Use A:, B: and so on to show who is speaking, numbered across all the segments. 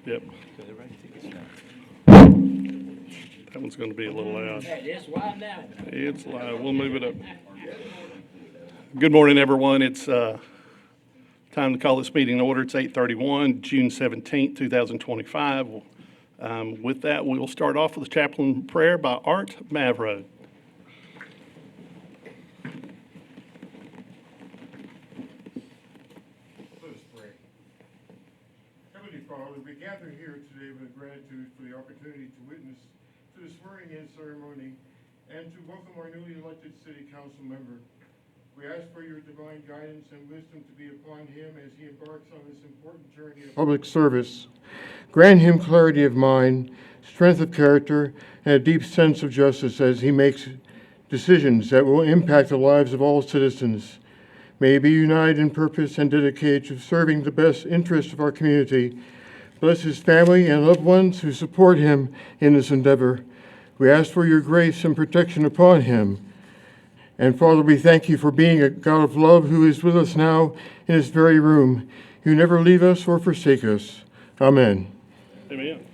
A: Yep. That one's going to be a little loud.
B: It's wide now.
A: It's loud. We'll move it up. Good morning, everyone. It's time to call this meeting to order. It's 8:31, June 17th, 2025. With that, we will start off with a chaplain prayer by Art Mavro.
C: Let us pray. Heavenly Father, we gather here today with gratitude for the opportunity to witness to the swearing-in ceremony and to welcome our newly elected city council member. We ask for your divine guidance and wisdom to be upon him as he embarks on this important journey of public service. Grant him clarity of mind, strength of character, and a deep sense of justice as he makes decisions that will impact the lives of all citizens. May he be united in purpose and dedicated to serving the best interests of our community. Bless his family and loved ones who support him in this endeavor. We ask for your grace and protection upon him. And Father, we thank you for being a God of love who is with us now in this very room. You never leave us or forsake us. Amen.
A: Amen.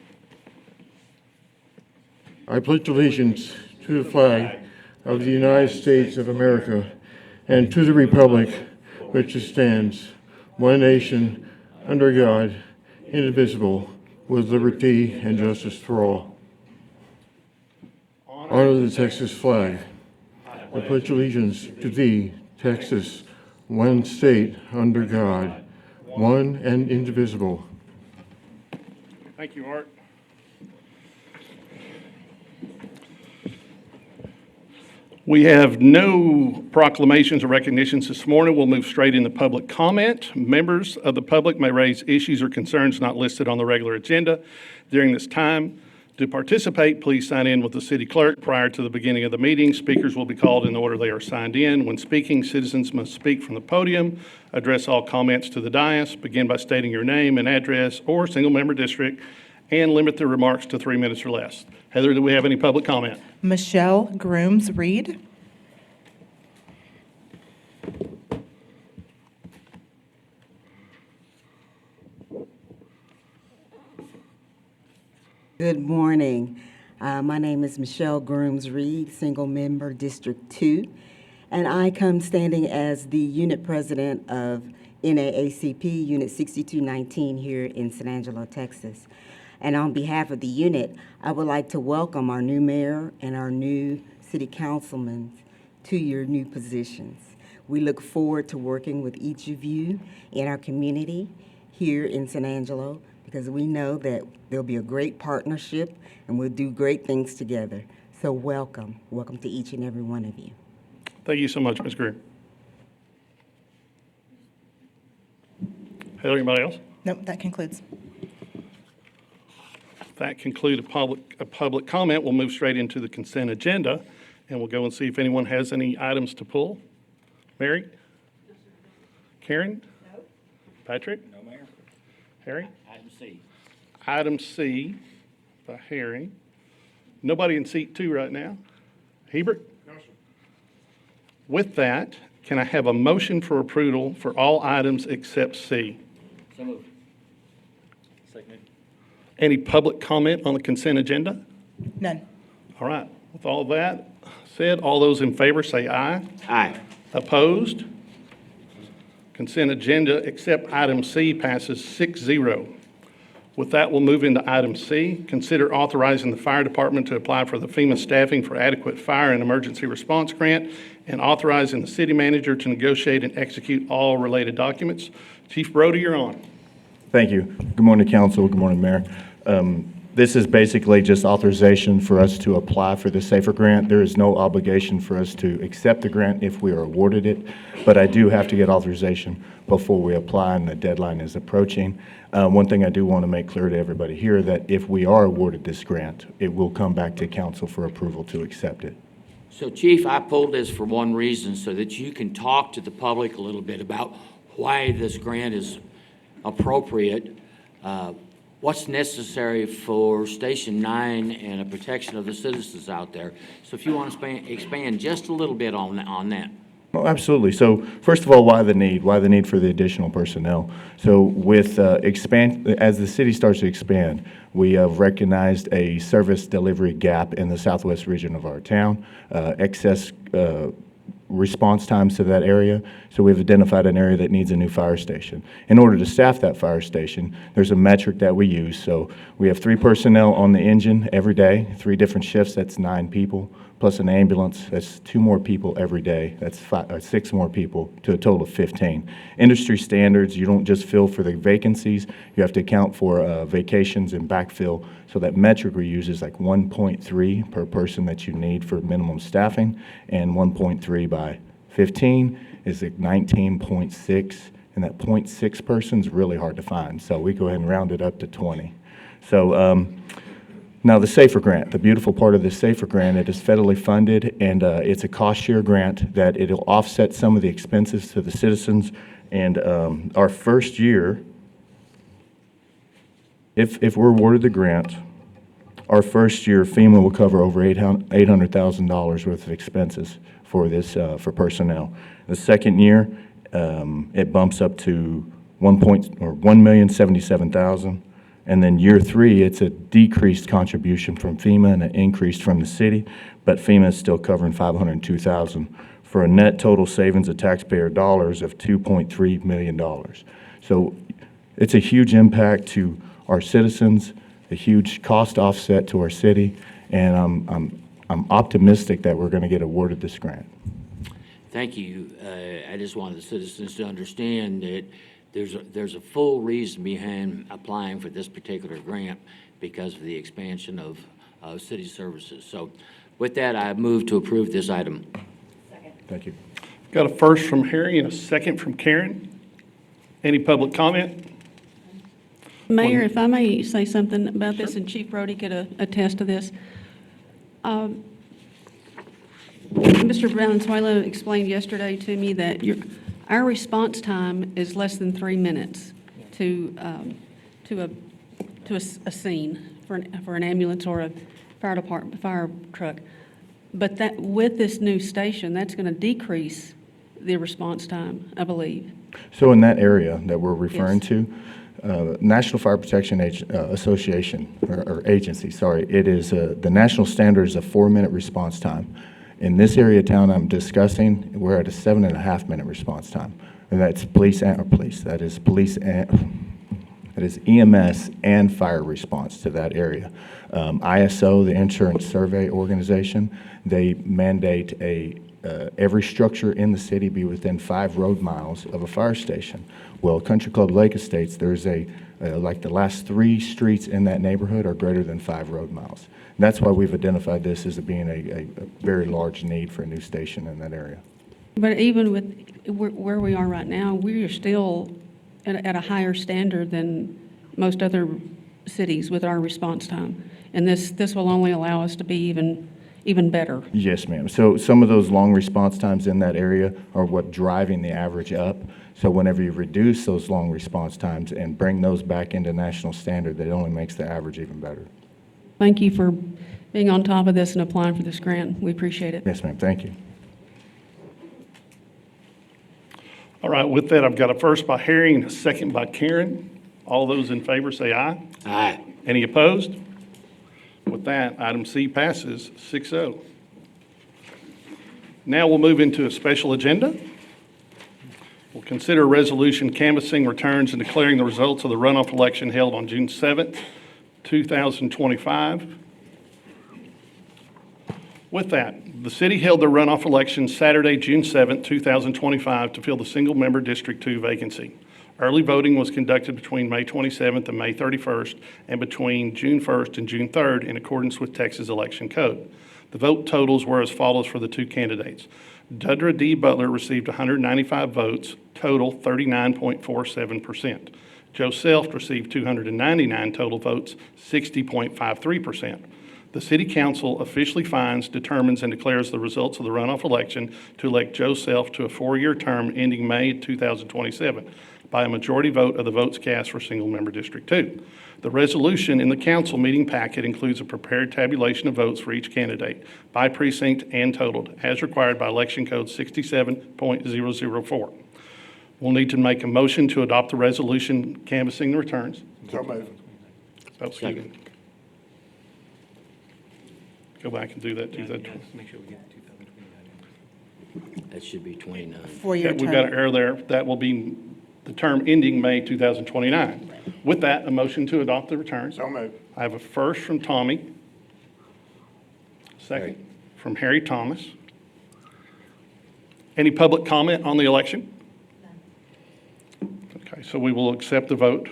C: I pledge allegiance to the flag of the United States of America and to the republic which stands, one nation, under God, indivisible, with liberty and justice for all. Honor the Texas flag. I pledge allegiance to thee, Texas, one state under God, one and indivisible.
A: Thank you, Art. We have no proclamations or recognitions this morning. We'll move straight into public comment. Members of the public may raise issues or concerns not listed on the regular agenda during this time. To participate, please sign in with the city clerk prior to the beginning of the meeting. Speakers will be called in the order they are signed in. When speaking, citizens must speak from the podium, address all comments to the dais, begin by stating your name and address or single-member district, and limit their remarks to 3 minutes or less. Heather, do we have any public comment?
D: Michelle Grooms Reed.
E: Good morning. My name is Michelle Grooms Reed, single member District 2, and I come standing as the unit president of NAACP Unit 6219 here in San Angelo, Texas. And on behalf of the unit, I would like to welcome our new mayor and our new city councilmen to your new positions. We look forward to working with each of you in our community here in San Angelo, because we know that there'll be a great partnership and we'll do great things together. So welcome. Welcome to each and every one of you.
A: Thank you so much, Ms. Greer. Heather, anybody else?
D: Nope, that concludes.
A: That concludes a public comment. We'll move straight into the consent agenda, and we'll go and see if anyone has any items to pull. Mary? Karen?
B: No.
A: Patrick?
B: No, Mayor.
A: Harry?
B: Item C.
A: Item C by Harry. Nobody in seat 2 right now. Hebert?
C: No, sir.
A: With that, can I have a motion for approval for all items except C?
B: So moved. Seconded.
A: Any public comment on the consent agenda?
D: None.
A: All right. With all that said, all those in favor say aye.
B: Aye.
A: Opposed? Consent agenda except item C passes 6-0. With that, we'll move into item C. Consider authorizing the fire department to apply for the FEMA Staffing for Adequate Fire and Emergency Response Grant and authorizing the city manager to negotiate and execute all related documents. Chief Brody, you're on.
F: Thank you. Good morning, council. Good morning, Mayor. This is basically just authorization for us to apply for the SAFER grant. There is no obligation for us to accept the grant if we are awarded it, but I do have to get authorization before we apply, and the deadline is approaching. One thing I do want to make clear to everybody here, that if we are awarded this grant, it will come back to council for approval to accept it.
B: So, Chief, I pulled this for one reason, so that you can talk to the public a little bit about why this grant is appropriate, what's necessary for Station 9 and a protection of the citizens out there. So if you want to expand just a little bit on that.
F: Oh, absolutely. So first of all, why the need? Why the need for the additional personnel? So with as the city starts to expand, we have recognized a service delivery gap in the southwest region of our town, excess response times to that area. So we've identified an area that needs a new fire station. In order to staff that fire station, there's a metric that we use. So we have 3 personnel on the engine every day, 3 different shifts, that's 9 people, plus an ambulance, that's 2 more people every day, that's 6 more people, to a total of 15. Industry standards, you don't just fill for the vacancies, you have to account for vacations and backfill. So that metric we use is like 1.3 per person that you need for minimum staffing, and 1.3 by 15 is like 19.6, and that 0.6 person is really hard to find. So we go ahead and round it up to 20. So now the SAFER grant, the beautiful part of the SAFER grant, it is federally funded, and it's a cost share grant that it'll offset some of the expenses to the citizens. And our first year, if we're awarded the grant, our first year FEMA will cover over $800,000 worth of expenses for this for personnel. The second year, it bumps up to $1,077,000. And then year 3, it's a decreased contribution from FEMA and an increase from the city, but FEMA is still covering $502,000 for a net total savings of taxpayer dollars of $2.3 million. So it's a huge impact to our citizens, a huge cost offset to our city, and I'm optimistic that we're going to get awarded this grant.
B: Thank you. I just want the citizens to understand that there's a full reason behind applying for this particular grant because of the expansion of city services. So with that, I move to approve this item.
F: Thank you.
A: Got a first from Harry and a second from Karen. Any public comment?
G: Mayor, if I may say something about this, and Chief Brody could attest to this. Mr. Valenzuela explained yesterday to me that our response time is less than 3 minutes to a scene for an ambulance or a fire truck. But that with this new station, that's going to decrease the response time, I believe.
F: So in that area that we're referring
G: Yes.
F: to, National Fire Protection Association, or agency, sorry, it is, the national standard is a 4-minute response time. In this area of town I'm discussing, we're at a 7.5-minute response time. And that's that is EMS and fire response to that area. ISO, the Insurance Survey Organization, they mandate every structure in the city be within 5 road miles of a fire station. Well, Country Club Lake Estates, there's like the last 3 streets in that neighborhood are greater than 5 road miles. And that's why we've identified this as being a very large need for a new station in that area.
G: But even with where we are right now, we are still at a higher standard than most other cities with our response time. And this will only allow us to be even better.
F: Yes, ma'am. So some of those long response times in that area are what driving the average up. So whenever you reduce those long response times and bring those back into national standard, that only makes the average even better.
G: Thank you for being on top of this and applying for this grant. We appreciate it.
F: Yes, ma'am. Thank you.
A: All right, with that, I've got a first by Harry and a second by Karen. All those in favor say aye.
B: Aye.
A: Any opposed? With that, item C passes 6-0. Now we'll move into a special agenda. We'll consider a resolution canvassing returns and declaring the results of the runoff election held on June 7th, 2025. With that, the city held the runoff election Saturday, June 7th, 2025 to fill the single-member District 2 vacancy. Early voting was conducted between May 27th and May 31st and between June 1st and June 3rd in accordance with Texas Election Code. The vote totals were as follows for the 2 candidates. Dudra D. Butler received 195 votes, total 39.47%. Joe Self received 299 total votes, 60.53%. The City Council officially finds, determines, and declares the results of the runoff election to elect Joe Self to a 4-year term ending May 2027. by a majority vote of the votes cast for single-member District 2. The resolution in the council meeting packet includes a prepared tabulation of votes for each candidate by precinct and totaled, as required by Election Code 67.004. We'll need to make a motion to adopt the resolution canvassing the returns.
C: So moved.
A: Oh, excuse me. Go back and do that.
B: That should be 29.
D: Four-year
A: We've got an
D: term.
A: error there. That will be the term ending May 2029. With that, a motion to adopt the returns.
C: So moved.
A: I have a first from Tommy. Second from Harry Thomas. Any public comment on the election? Okay, so we will accept the vote.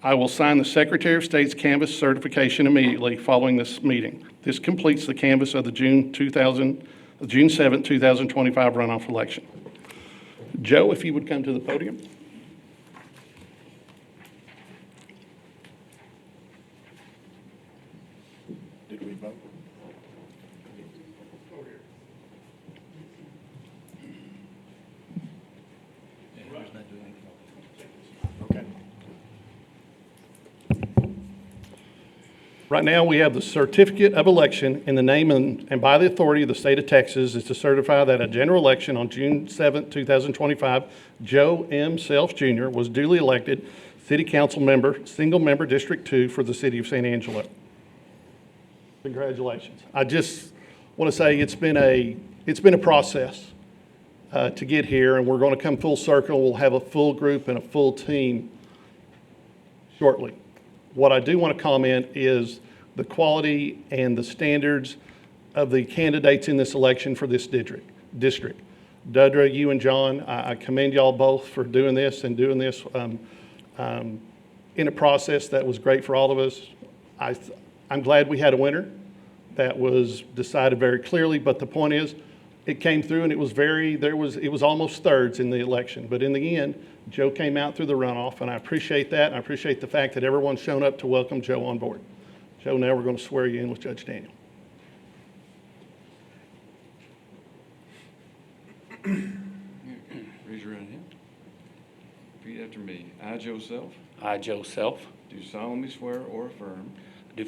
A: I will sign the Secretary of State's canvass certification immediately following this meeting. This completes the canvass of the June 7, 2025 runoff election. Joe, if you would come to the podium.
C: Did we vote? Okay.
A: Right now, we have the certificate of election in the name and by the authority of the state of Texas is to certify that a general election on June 7, 2025, Joe M. Self Jr. was duly elected city council member, single member District 2 for the city of San Angelo. Congratulations. I just want to say it's been a process to get here, and we're going to come full circle. We'll have a full group and a full team shortly. What I do want to comment is the quality and the standards of the candidates in this election for this district. Dudra, you and John, I commend y'all both for doing this and doing this in a process that was great for all of us. I'm glad we had a winner that was decided very clearly, but the point is, it came through and it was almost thirds in the election. But in the end, Joe came out through the runoff, and I appreciate that, and I appreciate the fact that everyone's shown up to welcome Joe on board. Joe, now we're going to swear you in with Judge Daniel.
H: Raise your right hand. Repeat after me. I, Joe Self,
I: I, Joe Self,
H: do solemnly swear or affirm
I: do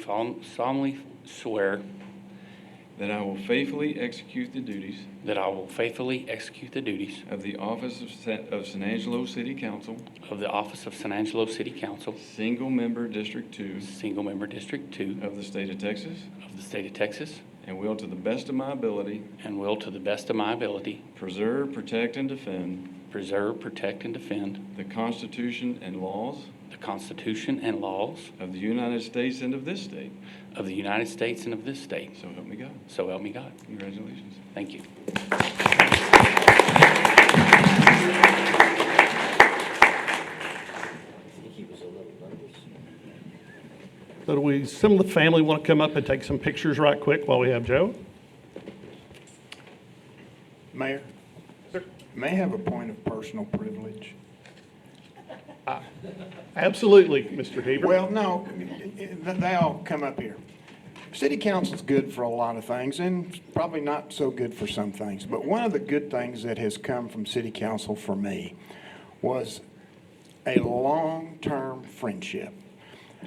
I: solemnly swear
H: that I will faithfully execute the duties
I: that I will faithfully execute the duties
H: of the office of San Angelo City Council,
I: of the office of San Angelo City Council,
H: Single Member District 2
I: Single Member District 2
H: of the state of Texas,
I: of the state of Texas,
H: and will to the best of my ability
I: and will to the best of my ability
H: preserve, protect, and defend
I: preserve, protect, and defend
H: the Constitution and laws
I: the Constitution and laws
H: of the United States and of this state.
I: of the United States and of this state.
H: So help me God.
I: So help me God.
H: Congratulations.
I: Thank you.
A: So some of the family want to come up and take some pictures right quick while we have Joe?
C: Mayor? May I have a point of personal privilege?
A: Absolutely, Mr. Heber.
C: Well, no, they all come up here. City council's good for a lot of things and probably not so good for some things. But one of the good things that has come from city council for me was a long-term friendship.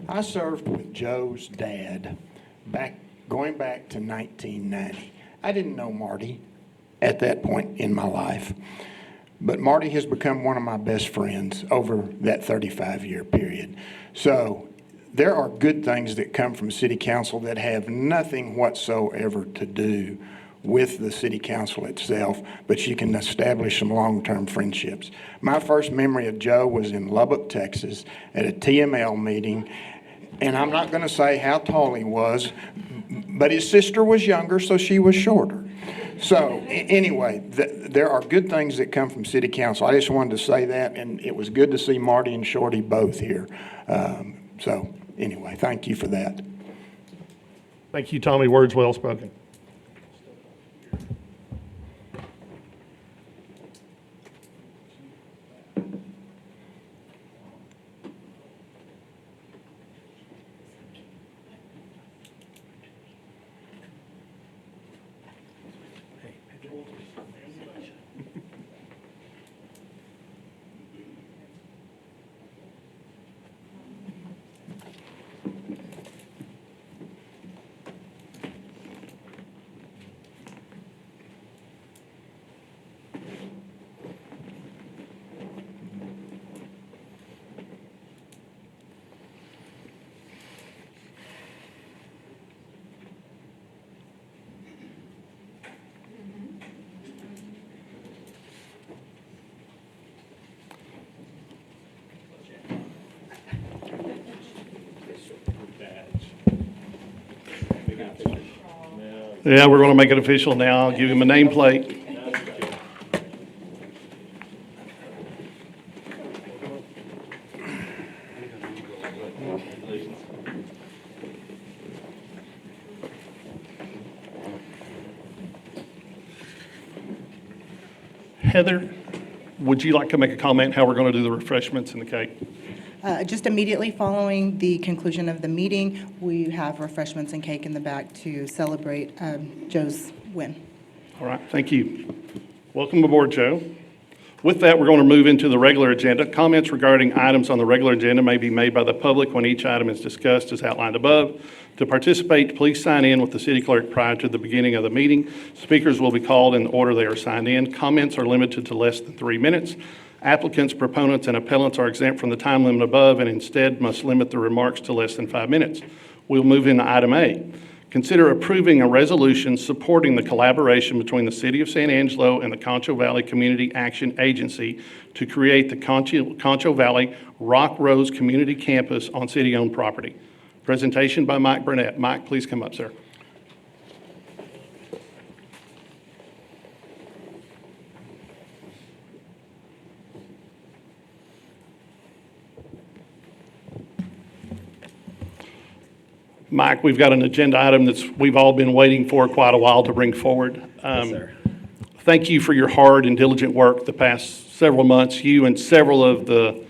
C: I served with Joe's dad going back to 1990. I didn't know Marty at that point in my life. But Marty has become one of my best friends over that 35-year period. So there are good things that come from city council that have nothing whatsoever to do with the city council itself, but you can establish some long-term friendships. My first memory of Joe was in Lubbock, Texas, at a TML meeting, and I'm not going to say how tall he was, but his sister was younger, so she was shorter. So anyway, there are good things that come from city council. I just wanted to say that, and it was good to see Marty and Shorty both here. So anyway, thank you for that.
A: Thank you, Tommy. Words well spoken. Yeah, we're going to make it official now. I'll give him a nameplate. Heather, would you like to make a comment how we're going to do the refreshments and the cake?
D: Just immediately following the conclusion of the meeting, we have refreshments and cake in the back to celebrate Joe's win.
A: All right, thank you. Welcome aboard, Joe. With that, we're going to move into the regular agenda. Comments regarding items on the regular agenda may be made by the public when each item is discussed as outlined above. To participate, please sign in with the city clerk prior to the beginning of the meeting. Speakers will be called in the order they are signed in. Comments are limited to less than 3 minutes. Applicants, proponents, and appellants are exempt from the time limit above and instead must limit their remarks to less than 5 minutes. We'll move into item A. Consider approving a resolution supporting the collaboration between the City of San Angelo and the Concho Valley Community Action Agency to create the Concho Valley Rock Rose Community Campus on city-owned property. Presentation by Mike Burnett. Mike, please come up, sir. Mike, we've got an agenda item we've all been waiting for quite a while to bring forward.
J: Yes, sir.
A: Thank you for your hard and diligent work the past several months, you and several of the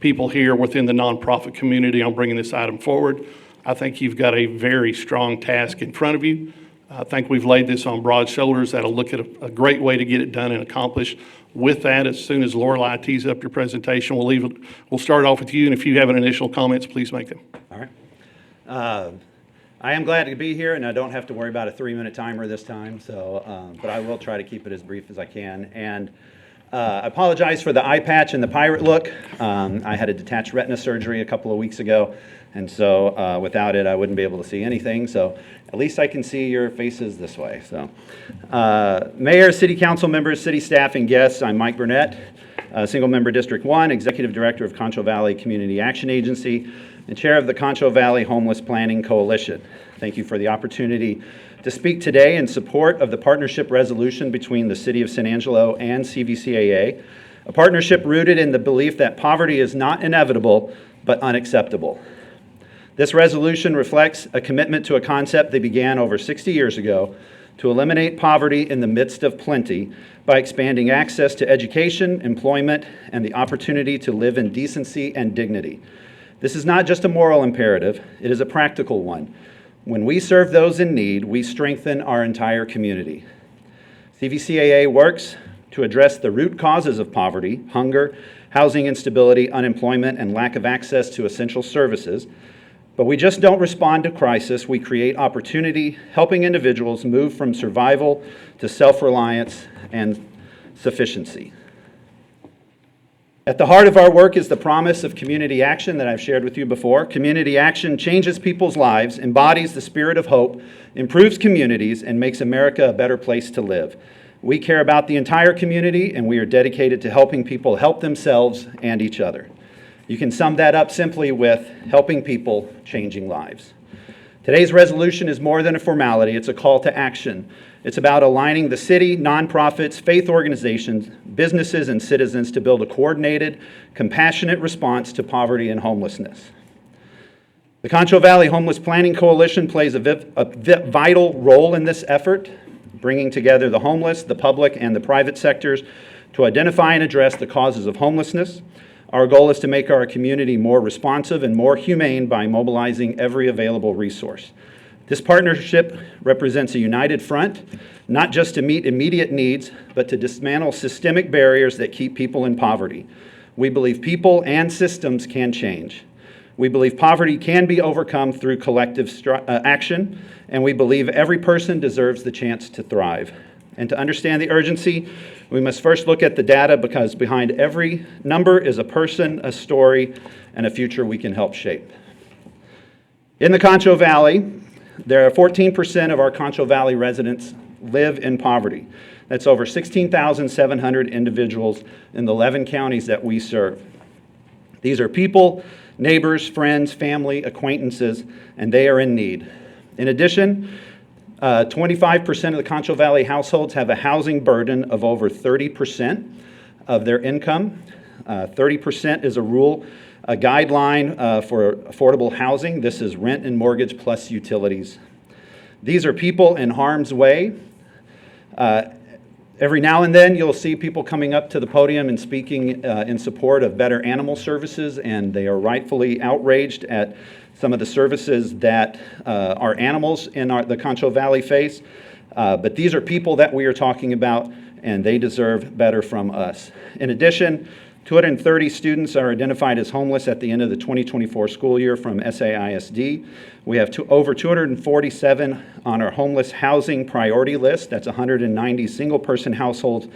A: people here within the nonprofit community on bringing this item forward. I think you've got a very strong task in front of you. I think we've laid this on broad shoulders. That'll look at a great way to get it done and accomplished. With that, as soon as Lorelei tees up your presentation, we'll start off with you, and if you have any initial comments, please make them.
J: All right. I am glad to be here, and I don't have to worry about a 3-minute timer this time, so, but I will try to keep it as brief as I can. And I apologize for the eye patch and the pirate look. I had a detached retina surgery a couple of weeks ago, and so without it, I wouldn't be able to see anything. So at least I can see your faces this way. So, Mayor, City Council members, city staff, and guests, I'm Mike Burnett, Single Member District 1, Executive Director of Concho Valley Community Action Agency, and Chair of the Concho Valley Homeless Planning Coalition. Thank you for the opportunity to speak today in support of the partnership resolution between the City of San Angelo and CVCAA, a partnership rooted in the belief that poverty is not inevitable, but unacceptable. This resolution reflects a commitment to a concept that began over 60 years ago to eliminate poverty in the midst of plenty by expanding access to education, employment, and the opportunity to live in decency and dignity. This is not just a moral imperative, it is a practical one. When we serve those in need, we strengthen our entire community. CVCAA works to address the root causes of poverty, hunger, housing instability, unemployment, and lack of access to essential services. But we just don't respond to crisis, we create opportunity, helping individuals move from survival to self-reliance and sufficiency. At the heart of our work is the promise of community action that I've shared with you before. Community action changes people's lives, embodies the spirit of hope, improves communities, and makes America a better place to live. We care about the entire community, and we are dedicated to helping people help themselves and each other. You can sum that up simply with helping people, changing lives. Today's resolution is more than a formality, it's a call to action. It's about aligning the city, nonprofits, faith organizations, businesses, and citizens to build a coordinated, compassionate response to poverty and homelessness. The Concho Valley Homeless Planning Coalition plays a vital role in this effort, bringing together the homeless, the public, and the private sectors to identify and address the causes of homelessness. Our goal is to make our community more responsive and more humane by mobilizing every available resource. This partnership represents a united front, not just to meet immediate needs, but to dismantle systemic barriers that keep people in poverty. We believe people and systems can change. We believe poverty can be overcome through collective action, and we believe every person deserves the chance to thrive. And to understand the urgency, we must first look at the data, because behind every number is a person, a story, and a future we can help shape. In the Concho Valley, there are 14% of our Concho Valley residents live in poverty. That's over 16,700 individuals in the 11 counties that we serve. These are people, neighbors, friends, family, acquaintances, and they are in need. In addition, 25% of the Concho Valley households have a housing burden of over 30% of their income. 30% is a rule, a guideline for affordable housing. This is rent and mortgage plus utilities. These are people in harm's way. Every now and then, you'll see people coming up to the podium and speaking in support of better animal services, and they are rightfully outraged at some of the services that our animals in the Concho Valley face. But these are people that we are talking about, and they deserve better from us. In addition, 230 students are identified as homeless at the end of the 2024 school year from SAISD. We have over 247 on our homeless housing priority list. That's 190 single-person households,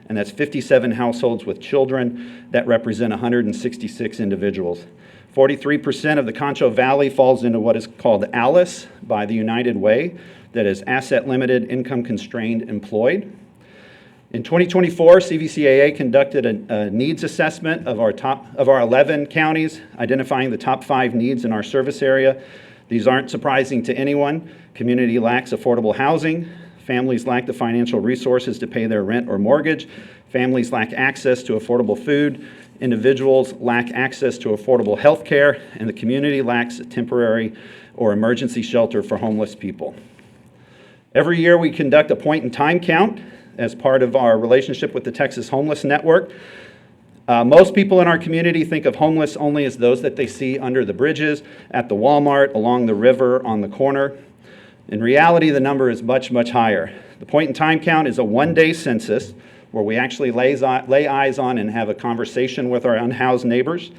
J: and that's 57 households with children that represent 166 individuals. 43% of the Concho Valley falls into what is called ALICE by the United Way, that is asset limited, income constrained, employed. In 2024, CVCAA conducted a needs assessment of our 11 counties, identifying the top 5 needs in our service area. These aren't surprising to anyone. Community lacks affordable housing. Families lack the financial resources to pay their rent or mortgage. Families lack access to affordable food. Individuals lack access to affordable health care, and the community lacks a temporary or emergency shelter for homeless people. Every year, we conduct a point-in-time count as part of our relationship with the Texas Homeless Network. Most people in our community think of homeless only as those that they see under the bridges, at the Walmart, along the river, on the corner. In reality, the number is much, much higher. The point-in-time count is a one-day census where we actually lay eyes on and have a conversation with our unhoused neighbors.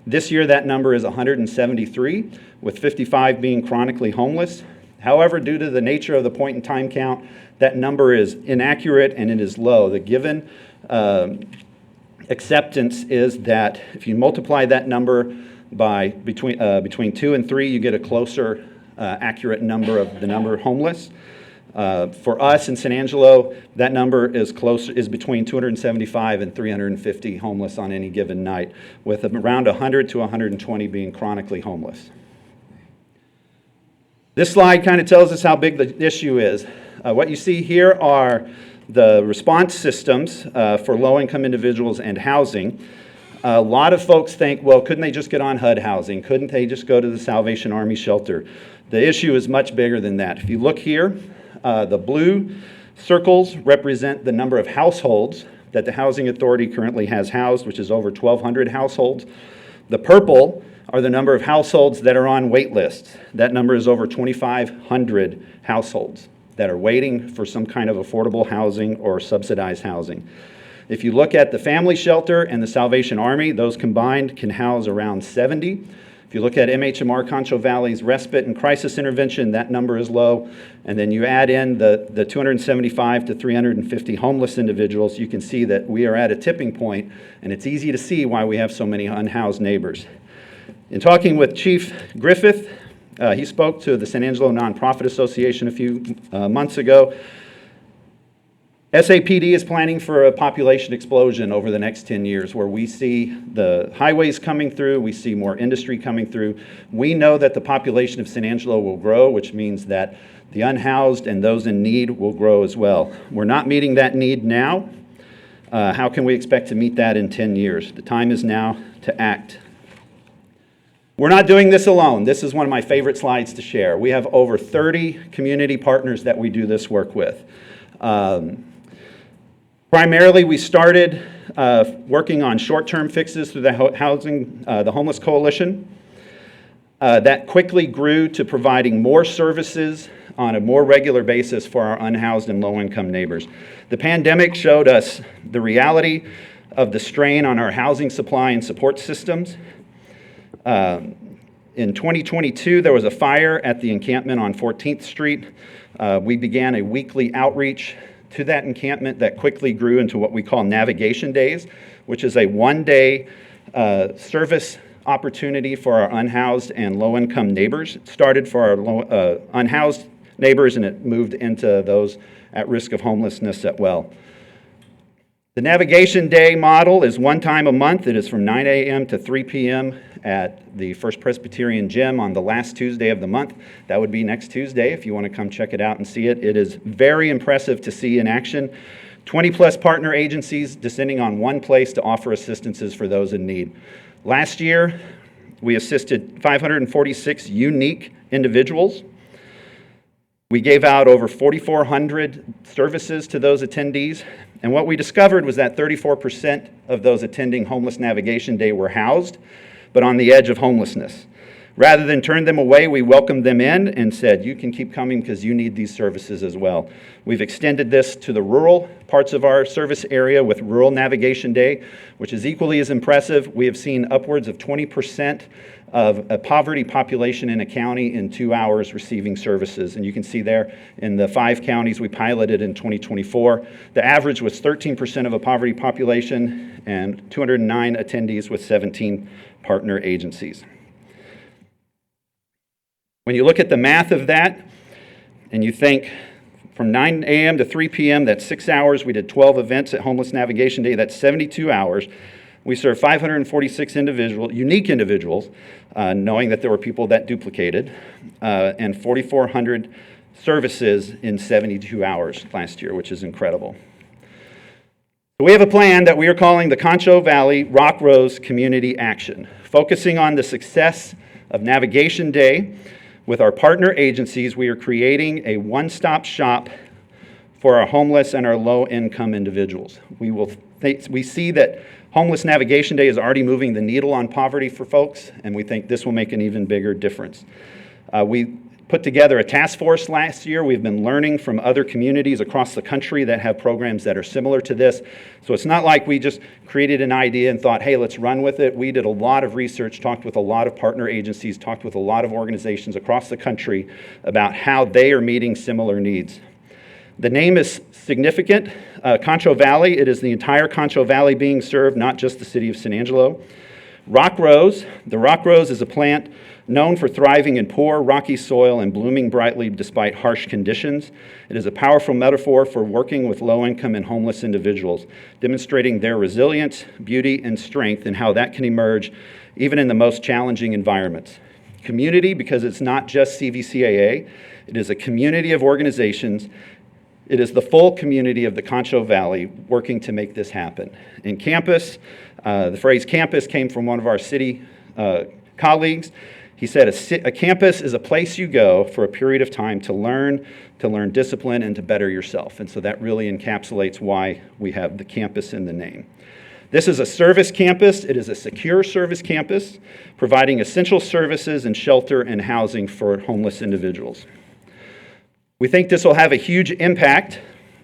J: This year, that number is 173, with 55 being chronically homeless. However, due to the nature of the point-in-time count, that number is inaccurate and it is low. The given acceptance is that if you multiply that number by between 2 and 3, you get a closer, accurate number of the number homeless. For us in San Angelo, that number is between 275 and 350 homeless on any given night, with around 100 to 120 being chronically homeless. This slide kind of tells us how big the issue is. What you see here are the response systems for low-income individuals and housing. A lot of folks think, well, couldn't they just get on HUD housing? Couldn't they just go to the Salvation Army shelter? The issue is much bigger than that. If you look here, the blue circles represent the number of households that the Housing Authority currently has housed, which is over 1,200 households. The purple are the number of households that are on wait lists. That number is over 2,500 households that are waiting for some kind of affordable housing or subsidized housing. If you look at the family shelter and the Salvation Army, those combined can house around 70. If you look at MHMR Concho Valley's respite and crisis intervention, that number is low. And then you add in the 275 to 350 homeless individuals, you can see that we are at a tipping point, and it's easy to see why we have so many unhoused neighbors. In talking with Chief Griffith, he spoke to the San Angelo Nonprofit Association a few months ago. SAPD is planning for a population explosion over the next 10 years where we see the highways coming through, we see more industry coming through. We know that the population of San Angelo will grow, which means that the unhoused and those in need will grow as well. We're not meeting that need now. How can we expect to meet that in 10 years? The time is now to act. We're not doing this alone. This is one of my favorite slides to share. We have over 30 community partners that we do this work with. Primarily, we started working on short-term fixes through the Homeless Coalition. That quickly grew to providing more services on a more regular basis for our unhoused and low-income neighbors. The pandemic showed us the reality of the strain on our housing supply and support systems. In 2022, there was a fire at the encampment on 14th Street. We began a weekly outreach to that encampment that quickly grew into what we call Navigation Days, which is a one-day service opportunity for our unhoused and low-income neighbors. It started for our unhoused neighbors, and it moved into those at risk of homelessness as well. The Navigation Day model is one time a month. It is from 9 a.m. to 3 p.m. at the First Presbyterian Gym on the last Tuesday of the month. That would be next Tuesday if you want to come check it out and see it. It is very impressive to see in action. 20-plus partner agencies descending on one place to offer assistances for those in need. Last year, we assisted 546 unique individuals. We gave out over 4,400 services to those attendees. And what we discovered was that 34% of those attending Homeless Navigation Day were housed, but on the edge of homelessness. Rather than turn them away, we welcomed them in and said, you can keep coming because you need these services as well. We've extended this to the rural parts of our service area with Rural Navigation Day, which is equally as impressive. We have seen upwards of 20% of a poverty population in a county in 2 hours receiving services. And you can see there in the 5 counties we piloted in 2024, the average was 13% of a poverty population and 209 attendees with 17 partner agencies. When you look at the math of that, and you think from 9 a.m. to 3 p.m., that's 6 hours. We did 12 events at Homeless Navigation Day. That's 72 hours. We served 546 unique individuals, knowing that there were people that duplicated, and 4,400 services in 72 hours last year, which is incredible. We have a plan that we are calling the Concho Valley Rock Rose Community Action, focusing on the success of Navigation Day. With our partner agencies, we are creating a one-stop shop for our homeless and our low-income individuals. We see that Homeless Navigation Day is already moving the needle on poverty for folks, and we think this will make an even bigger difference. We put together a task force last year. We've been learning from other communities across the country that have programs that are similar to this. So it's not like we just created an idea and thought, hey, let's run with it. We did a lot of research, talked with a lot of partner agencies, talked with a lot of organizations across the country about how they are meeting similar needs. The name is significant. Concho Valley, it is the entire Concho Valley being served, not just the city of San Angelo. Rock Rose, the rock rose is a plant known for thriving in poor, rocky soil and blooming brightly despite harsh conditions. It is a powerful metaphor for working with low-income and homeless individuals, demonstrating their resilience, beauty, and strength and how that can emerge even in the most challenging environments. Community, because it's not just CVCAA, it is a community of organizations. It is the full community of the Concho Valley working to make this happen. In campus, the phrase campus came from one of our city colleagues. He said, a campus is a place you go for a period of time to learn discipline, and to better yourself. And so that really encapsulates why we have the campus in the name. This is a service campus. It is a secure service campus, providing essential services and shelter and housing for homeless individuals. We think this will have a huge impact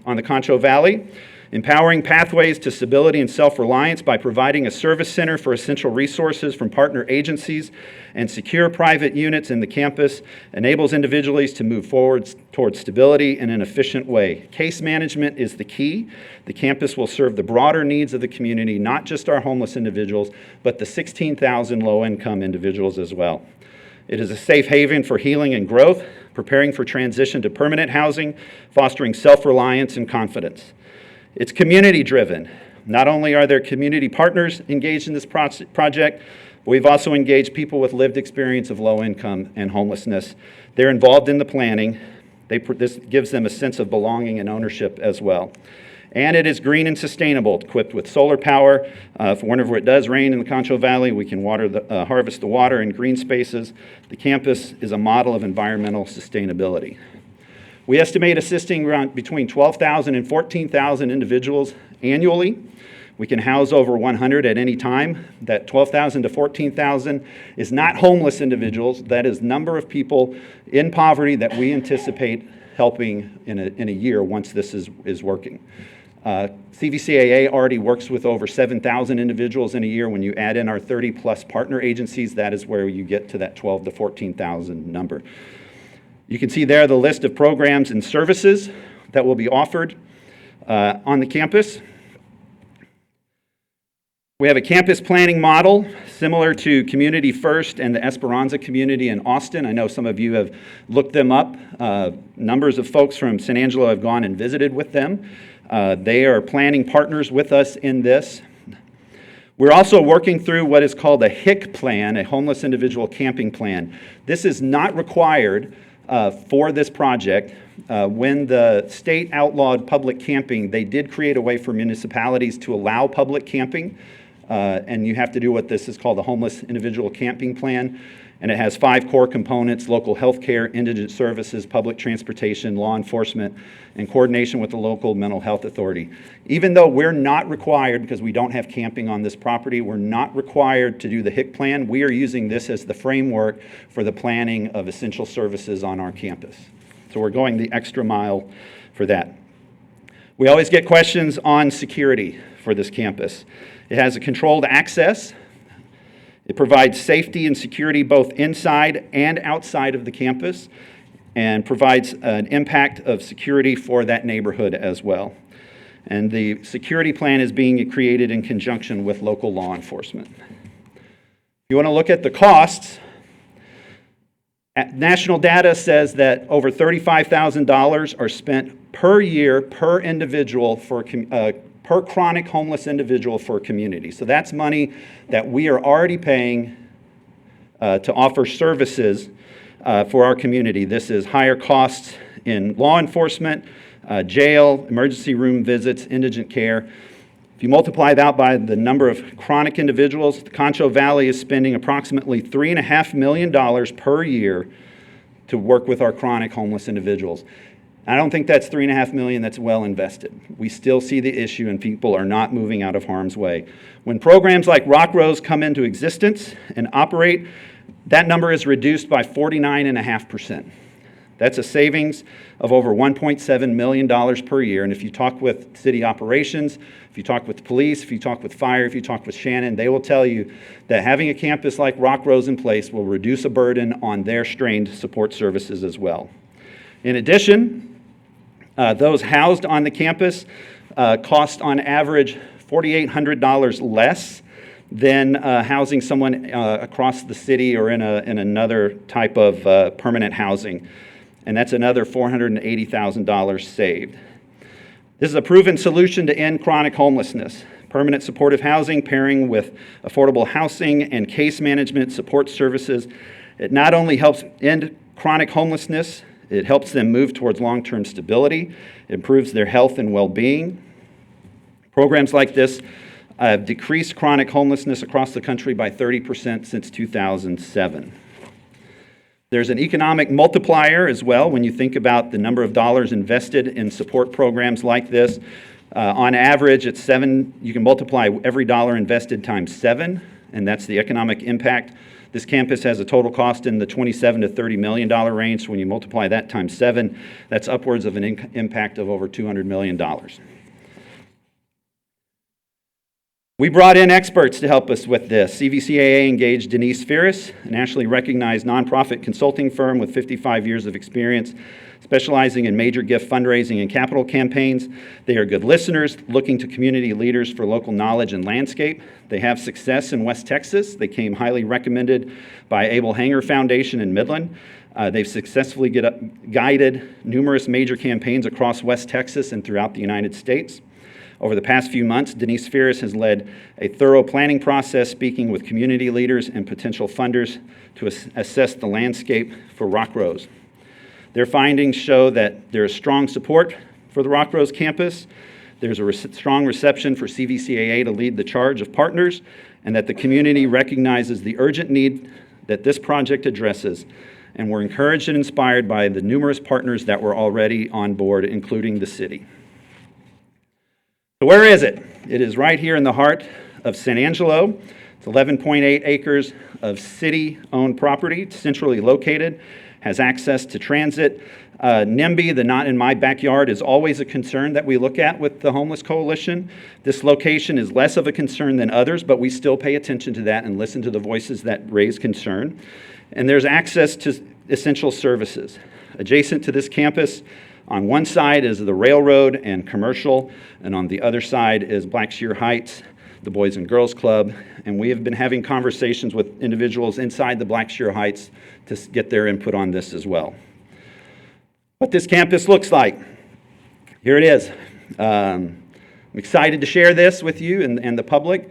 J: on the Concho Valley, empowering pathways to stability and self-reliance by providing a service center for essential resources from partner agencies and secure private units in the campus enables individuals to move forward towards stability in an efficient way. Case management is the key. The campus will serve the broader needs of the community, not just our homeless individuals, but the 16,000 low-income individuals as well. It is a safe haven for healing and growth, preparing for transition to permanent housing, fostering self-reliance and confidence. It's community-driven. Not only are there community partners engaged in this project, but we've also engaged people with lived experience of low income and homelessness. They're involved in the planning. This gives them a sense of belonging and ownership as well. And it is green and sustainable, equipped with solar power. Whenever it does rain in the Concho Valley, we can harvest the water in green spaces. The campus is a model of environmental sustainability. We estimate assisting around between 12,000 and 14,000 individuals annually. We can house over 100 at any time. That 12,000 to 14,000 is not homeless individuals. That is number of people in poverty that we anticipate helping in a year once this is working. CVCAA already works with over 7,000 individuals in a year. When you add in our 30-plus partner agencies, that is where you get to that 12 to 14,000 number. You can see there the list of programs and services that will be offered on the campus. We have a campus planning model similar to Community First and the Esperanza community in Austin. I know some of you have looked them up. Numbers of folks from San Angelo have gone and visited with them. They are planning partners with us in this. We're also working through what is called a HIC plan, a homeless individual camping plan. This is not required for this project. When the state outlawed public camping, they did create a way for municipalities to allow public camping, and you have to do what this is called a homeless individual camping plan. And it has 5 core components: local health care, indigent services, public transportation, law enforcement, and coordination with the local mental health authority. Even though we're not required, because we don't have camping on this property, we're not required to do the HIC plan. We are using this as the framework for the planning of essential services on our campus. So we're going the extra mile for that. We always get questions on security for this campus. It has a controlled access. It provides safety and security both inside and outside of the campus, and provides an impact of security for that neighborhood as well. And the security plan is being created in conjunction with local law enforcement. If you want to look at the costs, national data says that over $35,000 are spent per year per individual for per chronic homeless individual for a community. So that's money that we are already paying to offer services for our community. This is higher costs in law enforcement, jail, emergency room visits, indigent care. If you multiply that by the number of chronic individuals, the Concho Valley is spending approximately $3.5 million per year to work with our chronic homeless individuals. I don't think that's $3.5 million that's well invested. We still see the issue, and people are not moving out of harm's way. When programs like Rock Rose come into existence and operate, that number is reduced by 49.5%. That's a savings of over $1.7 million per year. And if you talk with city operations, if you talk with the police, if you talk with fire, if you talk with Shannon, they will tell you that having a campus like Rock Rose in place will reduce a burden on their strained support services as well. In addition, those housed on the campus cost on average $4,800 less than housing someone across the city or in another type of permanent housing. And that's another $480,000 saved. This is a proven solution to end chronic homelessness. Permanent supportive housing pairing with affordable housing and case management support services. It not only helps end chronic homelessness, it helps them move towards long-term stability, improves their health and well-being. Programs like this have decreased chronic homelessness across the country by 30% since 2007. There's an economic multiplier as well when you think about the number of dollars invested in support programs like this. On average, it's 7. You can multiply every dollar invested times 7, and that's the economic impact. This campus has a total cost in the $27 to $30 million range. So when you multiply that times 7, that's upwards of an impact of over $200 million. We brought in experts to help us with this. CVCAA engaged Denise Ferris, a nationally recognized nonprofit consulting firm with 55 years of experience, specializing in major gift fundraising and capital campaigns. They are good listeners, looking to community leaders for local knowledge and landscape. They have success in West Texas. They came highly recommended by Abel Hanger Foundation in Midland. They've successfully guided numerous major campaigns across West Texas and throughout the United States. Over the past few months, Denise Ferris has led a thorough planning process, speaking with community leaders and potential funders to assess the landscape for Rock Rose. Their findings show that there is strong support for the Rock Rose campus, there's a strong reception for CVCAA to lead the charge of partners, and that the community recognizes the urgent need that this project addresses. And we're encouraged and inspired by the numerous partners that were already on board, including the city. So where is it? It is right here in the heart of San Angelo. It's 11.8 acres of city-owned property. It's centrally located, has access to transit. NIMBY, the not in my backyard, is always a concern that we look at with the Homeless Coalition. This location is less of a concern than others, but we still pay attention to that and listen to the voices that raise concern. And there's access to essential services. Adjacent to this campus, on one side is the railroad and commercial, and on the other side is Blackshear Heights, the Boys and Girls Club, and we have been having conversations with individuals inside the Blackshear Heights to get their input on this as well. What this campus looks like. Here it is. I'm excited to share this with you and the public.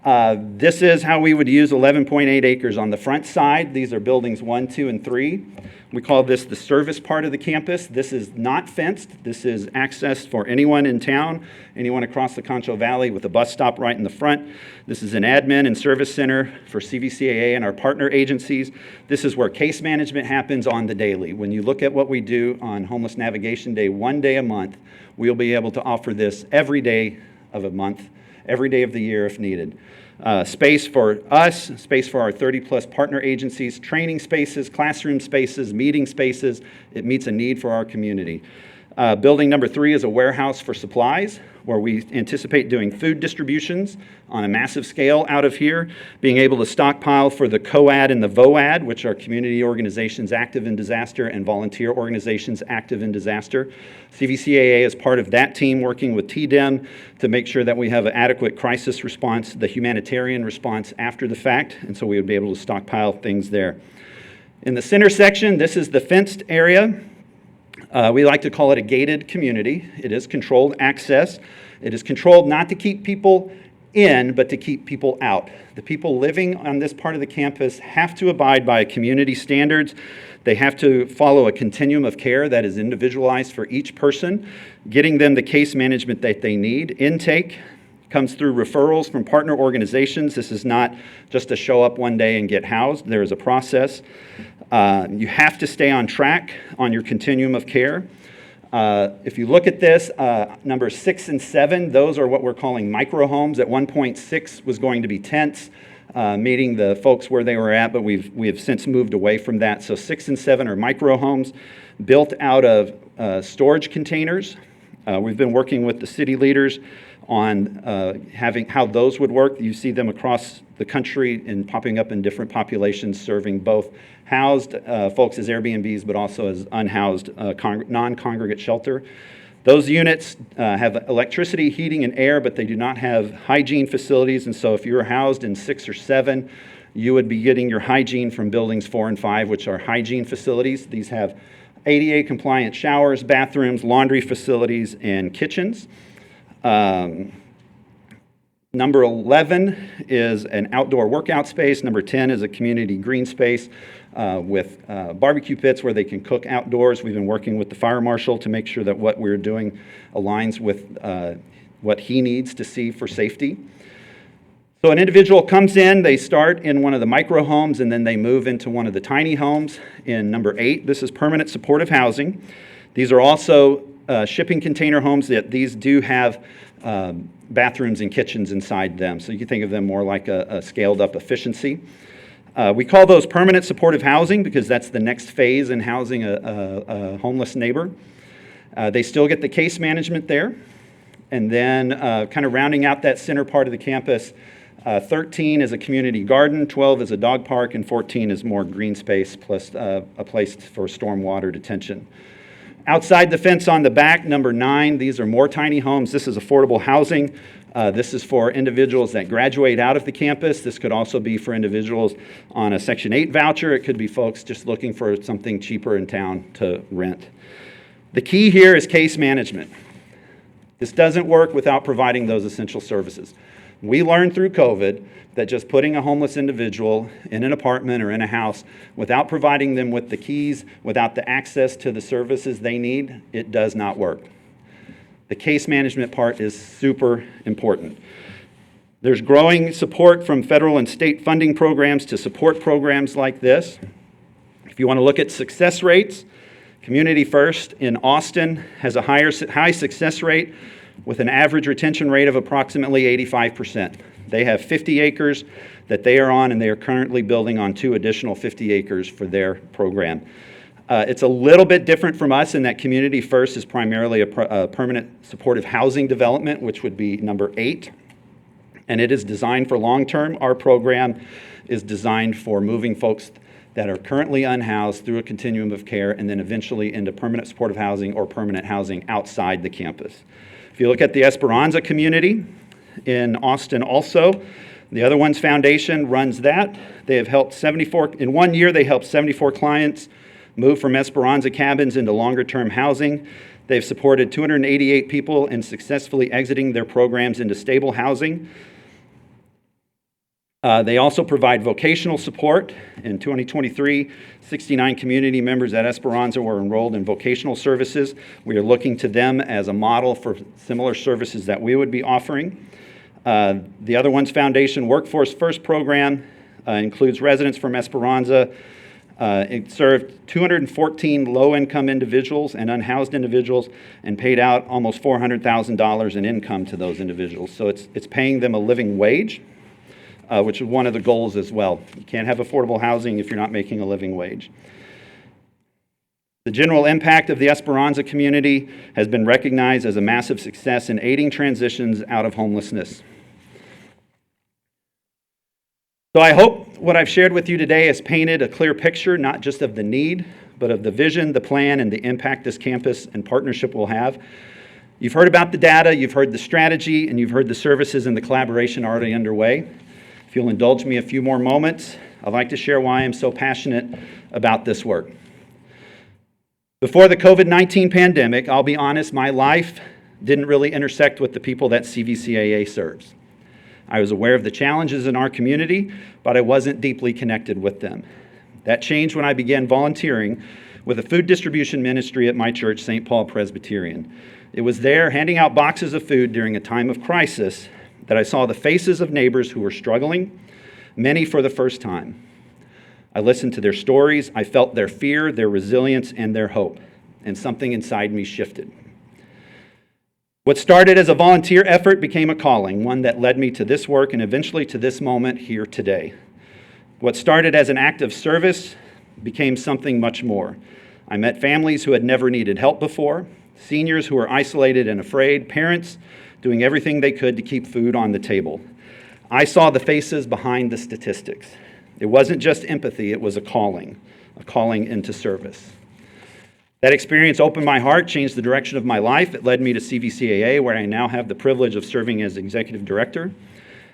J: This is how we would use 11.8 acres on the front side. These are buildings 1, 2, and 3. We call this the service part of the campus. This is not fenced. This is access for anyone in town, anyone across the Concho Valley with a bus stop right in the front. This is an admin and service center for CVCAA and our partner agencies. This is where case management happens on the daily. When you look at what we do on Homeless Navigation Day, 1 day a month, we'll be able to offer this every day of a month, every day of the year if needed. Space for us, space for our 30-plus partner agencies, training spaces, classroom spaces, meeting spaces. It meets a need for our community. Building number 3 is a warehouse for supplies, where we anticipate doing food distributions on a massive scale out of here, being able to stockpile for the COAD and the VOAD, which are community organizations active in disaster and volunteer organizations active in disaster. CVCAA is part of that team working with TDEM to make sure that we have an adequate crisis response, the humanitarian response after the fact, and so we would be able to stockpile things there. In the center section, this is the fenced area. We like to call it a gated community. It is controlled access. It is controlled not to keep people in, but to keep people out. The people living on this part of the campus have to abide by community standards. They have to follow a continuum of care that is individualized for each person, getting them the case management that they need. Intake comes through referrals from partner organizations. This is not just to show up one day and get housed. There is a process. You have to stay on track on your continuum of care. If you look at this, number 6 and 7, those are what we're calling micro homes. At 1.6 was going to be tents, meeting the folks where they were at, but we have since moved away from that. So 6 and 7 are micro homes built out of storage containers. We've been working with the city leaders on having how those would work. You see them across the country and popping up in different populations, serving both housed folks as Airbnbs, but also as unhoused non-congregate shelter. Those units have electricity, heating, and air, but they do not have hygiene facilities. And so if you're housed in 6 or 7, you would be getting your hygiene from buildings 4 and 5, which are hygiene facilities. These have ADA-compliant showers, bathrooms, laundry facilities, and kitchens. Number 11 is an outdoor workout space. Number 10 is a community green space with barbecue pits where they can cook outdoors. We've been working with the fire marshal to make sure that what we're doing aligns with what he needs to see for safety. So an individual comes in, they start in one of the micro homes, and then they move into one of the tiny homes in number 8. This is permanent supportive housing. These are also shipping container homes. That these do have bathrooms and kitchens inside them. So you can think of them more like a scaled up efficiency. We call those permanent supportive housing because that's the next phase in housing a homeless neighbor. They still get the case management there. And then kind of rounding out that center part of the campus, 13 is a community garden, 12 is a dog park, and 14 is more green space plus a place for stormwater detention. Outside the fence on the back, number 9, these are more tiny homes. This is affordable housing. This is for individuals that graduate out of the campus. This could also be for individuals on a Section 8 voucher. It could be folks just looking for something cheaper in town to rent. The key here is case management. This doesn't work without providing those essential services. We learned through COVID that just putting a homeless individual in an apartment or in a house without providing them with the keys, without the access to the services they need, it does not work. The case management part is super important. There's growing support from federal and state funding programs to support programs like this. If you want to look at success rates, Community First in Austin has a high success rate with an average retention rate of approximately 85%. They have 50 acres that they are on, and they are currently building on 2 additional 50 acres for their program. It's a little bit different from us in that Community First is primarily a permanent supportive housing development, which would be number 8, and it is designed for long-term. Our program is designed for moving folks that are currently unhoused through a continuum of care and then eventually into permanent supportive housing or permanent housing outside the campus. If you look at the Esperanza community in Austin also, the Other Ones Foundation runs that. They have helped 74, in 1 year they helped 74 clients move from Esperanza cabins into longer-term housing. They've supported 288 people in successfully exiting their programs into stable housing. They also provide vocational support. In 2023, 69 community members at Esperanza were enrolled in vocational services. We are looking to them as a model for similar services that we would be offering. The Other Ones Foundation Workforce First program includes residents from Esperanza. It served 214 low-income individuals and unhoused individuals and paid out almost $400,000 in income to those individuals. So it's paying them a living wage, which is one of the goals as well. You can't have affordable housing if you're not making a living wage. The general impact of the Esperanza community has been recognized as a massive success in aiding transitions out of homelessness. So I hope what I've shared with you today has painted a clear picture, not just of the need, but of the vision, the plan, and the impact this campus and partnership will have. You've heard about the data, you've heard the strategy, and you've heard the services and the collaboration already underway. If you'll indulge me a few more moments, I'd like to share why I'm so passionate about this work. Before the COVID-19 pandemic, I'll be honest, my life didn't really intersect with the people that CVCAA serves. I was aware of the challenges in our community, but I wasn't deeply connected with them. That changed when I began volunteering with a food distribution ministry at my church, St. Paul Presbyterian. It was there, handing out boxes of food during a time of crisis, that I saw the faces of neighbors who were struggling, many for the first time. I listened to their stories, I felt their fear, their resilience, and their hope, and something inside me shifted. What started as a volunteer effort became a calling, one that led me to this work and eventually to this moment here today. What started as an act of service became something much more. I met families who had never needed help before, seniors who were isolated and afraid, parents doing everything they could to keep food on the table. I saw the faces behind the statistics. It wasn't just empathy, it was a calling into service. That experience opened my heart, changed the direction of my life. It led me to CVCAA, where I now have the privilege of serving as executive director.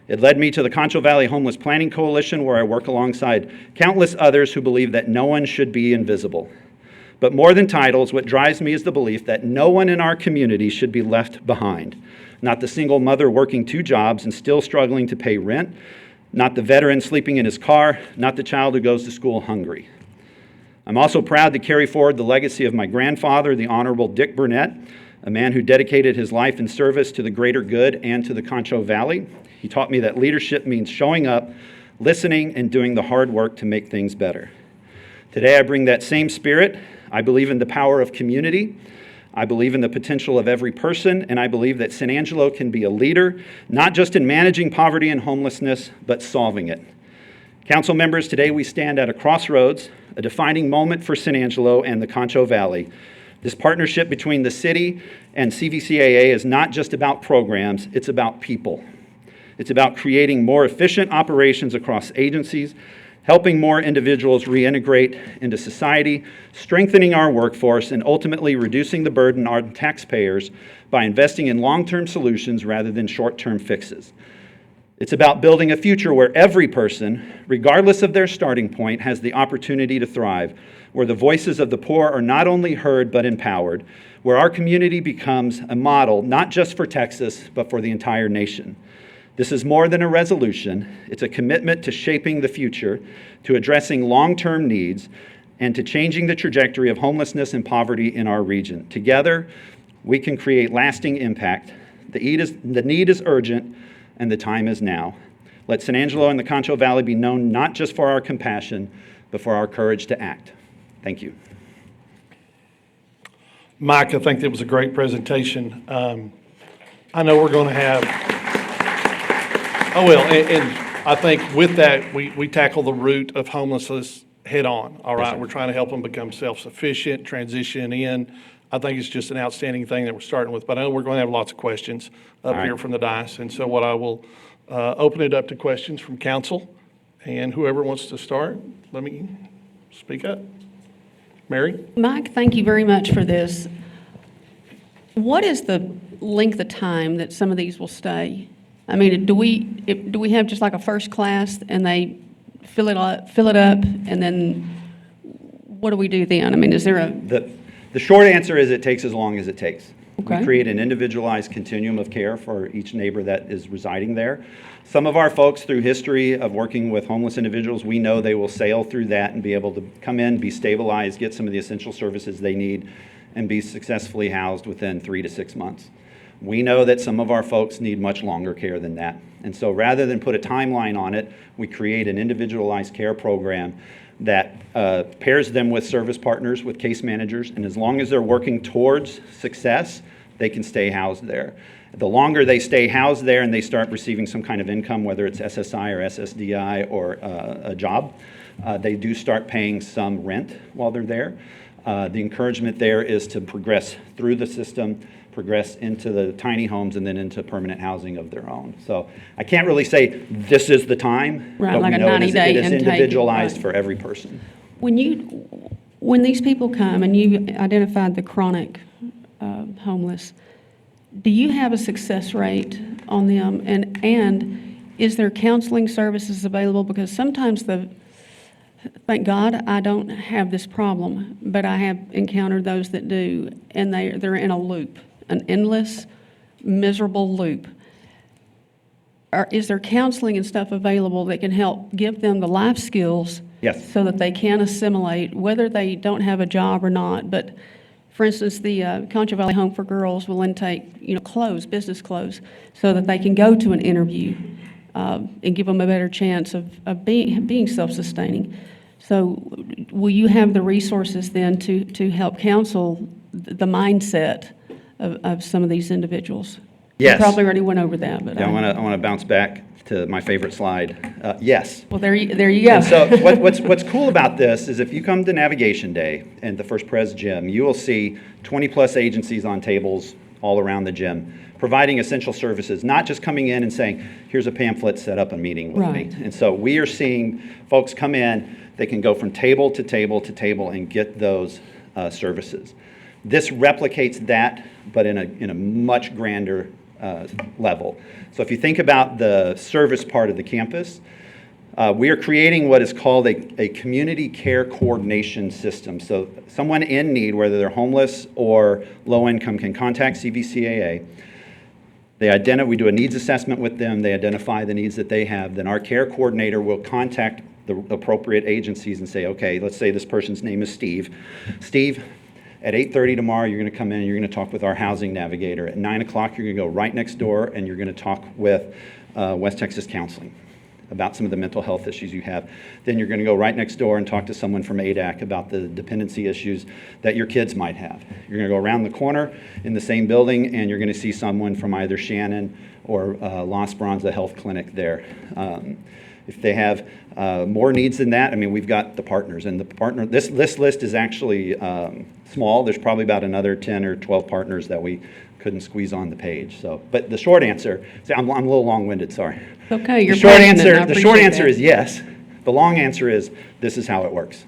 J: It led me to the Concho Valley Homeless Planning Coalition, where I work alongside countless others who believe that no one should be invisible. But more than titles, what drives me is the belief that no one in our community should be left behind. Not the single mother working 2 jobs and still struggling to pay rent, not the veteran sleeping in his car, not the child who goes to school hungry. I'm also proud to carry forward the legacy of my grandfather, the Honorable Dick Burnett, a man who dedicated his life in service to the greater good and to the Concho Valley. He taught me that leadership means showing up, listening, and doing the hard work to make things better. Today I bring that same spirit. I believe in the power of community. I believe in the potential of every person, and I believe that San Angelo can be a leader, not just in managing poverty and homelessness, but solving it. Council members, today we stand at a crossroads, a defining moment for San Angelo and the Concho Valley. This partnership between the city and CVCAA is not just about programs, it's about people. It's about creating more efficient operations across agencies, helping more individuals reintegrate into society, strengthening our workforce, and ultimately reducing the burden on taxpayers by investing in long-term solutions rather than short-term fixes. It's about building a future where every person, regardless of their starting point, has the opportunity to thrive, where the voices of the poor are not only heard but empowered, where our community becomes a model not just for Texas, but for the entire nation. This is more than a resolution. It's a commitment to shaping the future, to addressing long-term needs, and to changing the trajectory of homelessness and poverty in our region. Together, we can create lasting impact. The need is urgent, and the time is now. Let San Angelo and the Concho Valley be known not just for our compassion, but for our courage to act. Thank you.
A: Mike, I think that was a great presentation. I know we're going to have, and I think with that, we tackle the root of homelessness head on, all right? We're trying to help them become self-sufficient, transition in. I think it's just an outstanding thing that we're starting with, but I know we're going to have lots of questions up here from the dais. And so what I will open it up to questions from council, and whoever wants to start, let me speak up. Mary?
G: Mike, thank you very much for this. What is the length of time that some of these will stay? I mean, do we have just like a first class and they fill it up, and then what do we do then? I mean, is there a...
J: The short answer is it takes as long as it takes. We
G: Okay.
J: create an individualized continuum of care for each neighbor that is residing there. Some of our folks, through history of working with homeless individuals, we know they will sail through that and be able to come in, be stabilized, get some of the essential services they need, and be successfully housed within 3 to 6 months. We know that some of our folks need much longer care than that. And so rather than put a timeline on it, we create an individualized care program that pairs them with service partners, with case managers, and as long as they're working towards success, they can stay housed there. The longer they stay housed there and they start receiving some kind of income, whether it's SSI or SSDI or a job, they do start paying some rent while they're there. The encouragement there is to progress through the system, progress into the tiny homes, and then into permanent housing of their own. So I can't really say this is the time,
G: Right,
J: but
G: like
J: we
G: a
J: know it
G: 90-day
J: is
G: intake,
J: individualized
G: right.
J: for every person.
G: When these people come and you identified the chronic homeless, do you have a success rate on them? And is there counseling services available? Because sometimes thank God I don't have this problem, but I have encountered those that do, and they're in a loop, an endless, miserable loop. Is there counseling and stuff available that can help give them the life skills?
J: Yes.
G: So that they can assimilate, whether they don't have a job or not? But for instance, the Concho Valley Home for Girls will intake, clothes, business clothes, so that they can go to an interview and give them a better chance of being self-sustaining. So will you have the resources then to help counsel the mindset of some of these individuals?
J: Yes.
G: You probably already went over that, but.
J: Yeah, I want to bounce back to my favorite slide. Yes.
G: Well, there you go.
J: And so what's cool about this is if you come to Navigation Day and the First Pres Gym, you will see 20-plus agencies on tables all around the gym, providing essential services, not just coming in and saying, here's a pamphlet, set up a meeting with
G: Right.
J: me. And so we are seeing folks come in, they can go from table to table to table and get those services. This replicates that, but in a much grander level. So if you think about the service part of the campus, we are creating what is called a community care coordination system. So someone in need, whether they're homeless or low income, can contact CVCAA. We do a needs assessment with them. They identify the needs that they have. Then our care coordinator will contact the appropriate agencies and say, okay, let's say this person's name is Steve. Steve, at 8:30 tomorrow, you're going to come in and you're going to talk with our housing navigator. At 9 o'clock, you're going to go right next door and you're going to talk with West Texas Counseling about some of the mental health issues you have. Then you're going to go right next door and talk to someone from ADAC about the dependency issues that your kids might have. You're going to go around the corner in the same building and you're going to see someone from either Shannon or La Esperanza Health Clinic there. If they have more needs than that, I mean, we've got the partners. And this list is actually small. There's probably about another 10 or 12 partners that we couldn't squeeze on the page. So, but the short answer, I'm a little long-winded, sorry.
G: Okay, you're
J: The short
G: passionate, and I
J: answer, the short
G: appreciate
J: answer
G: that.
J: is yes. The long answer is this is how it works.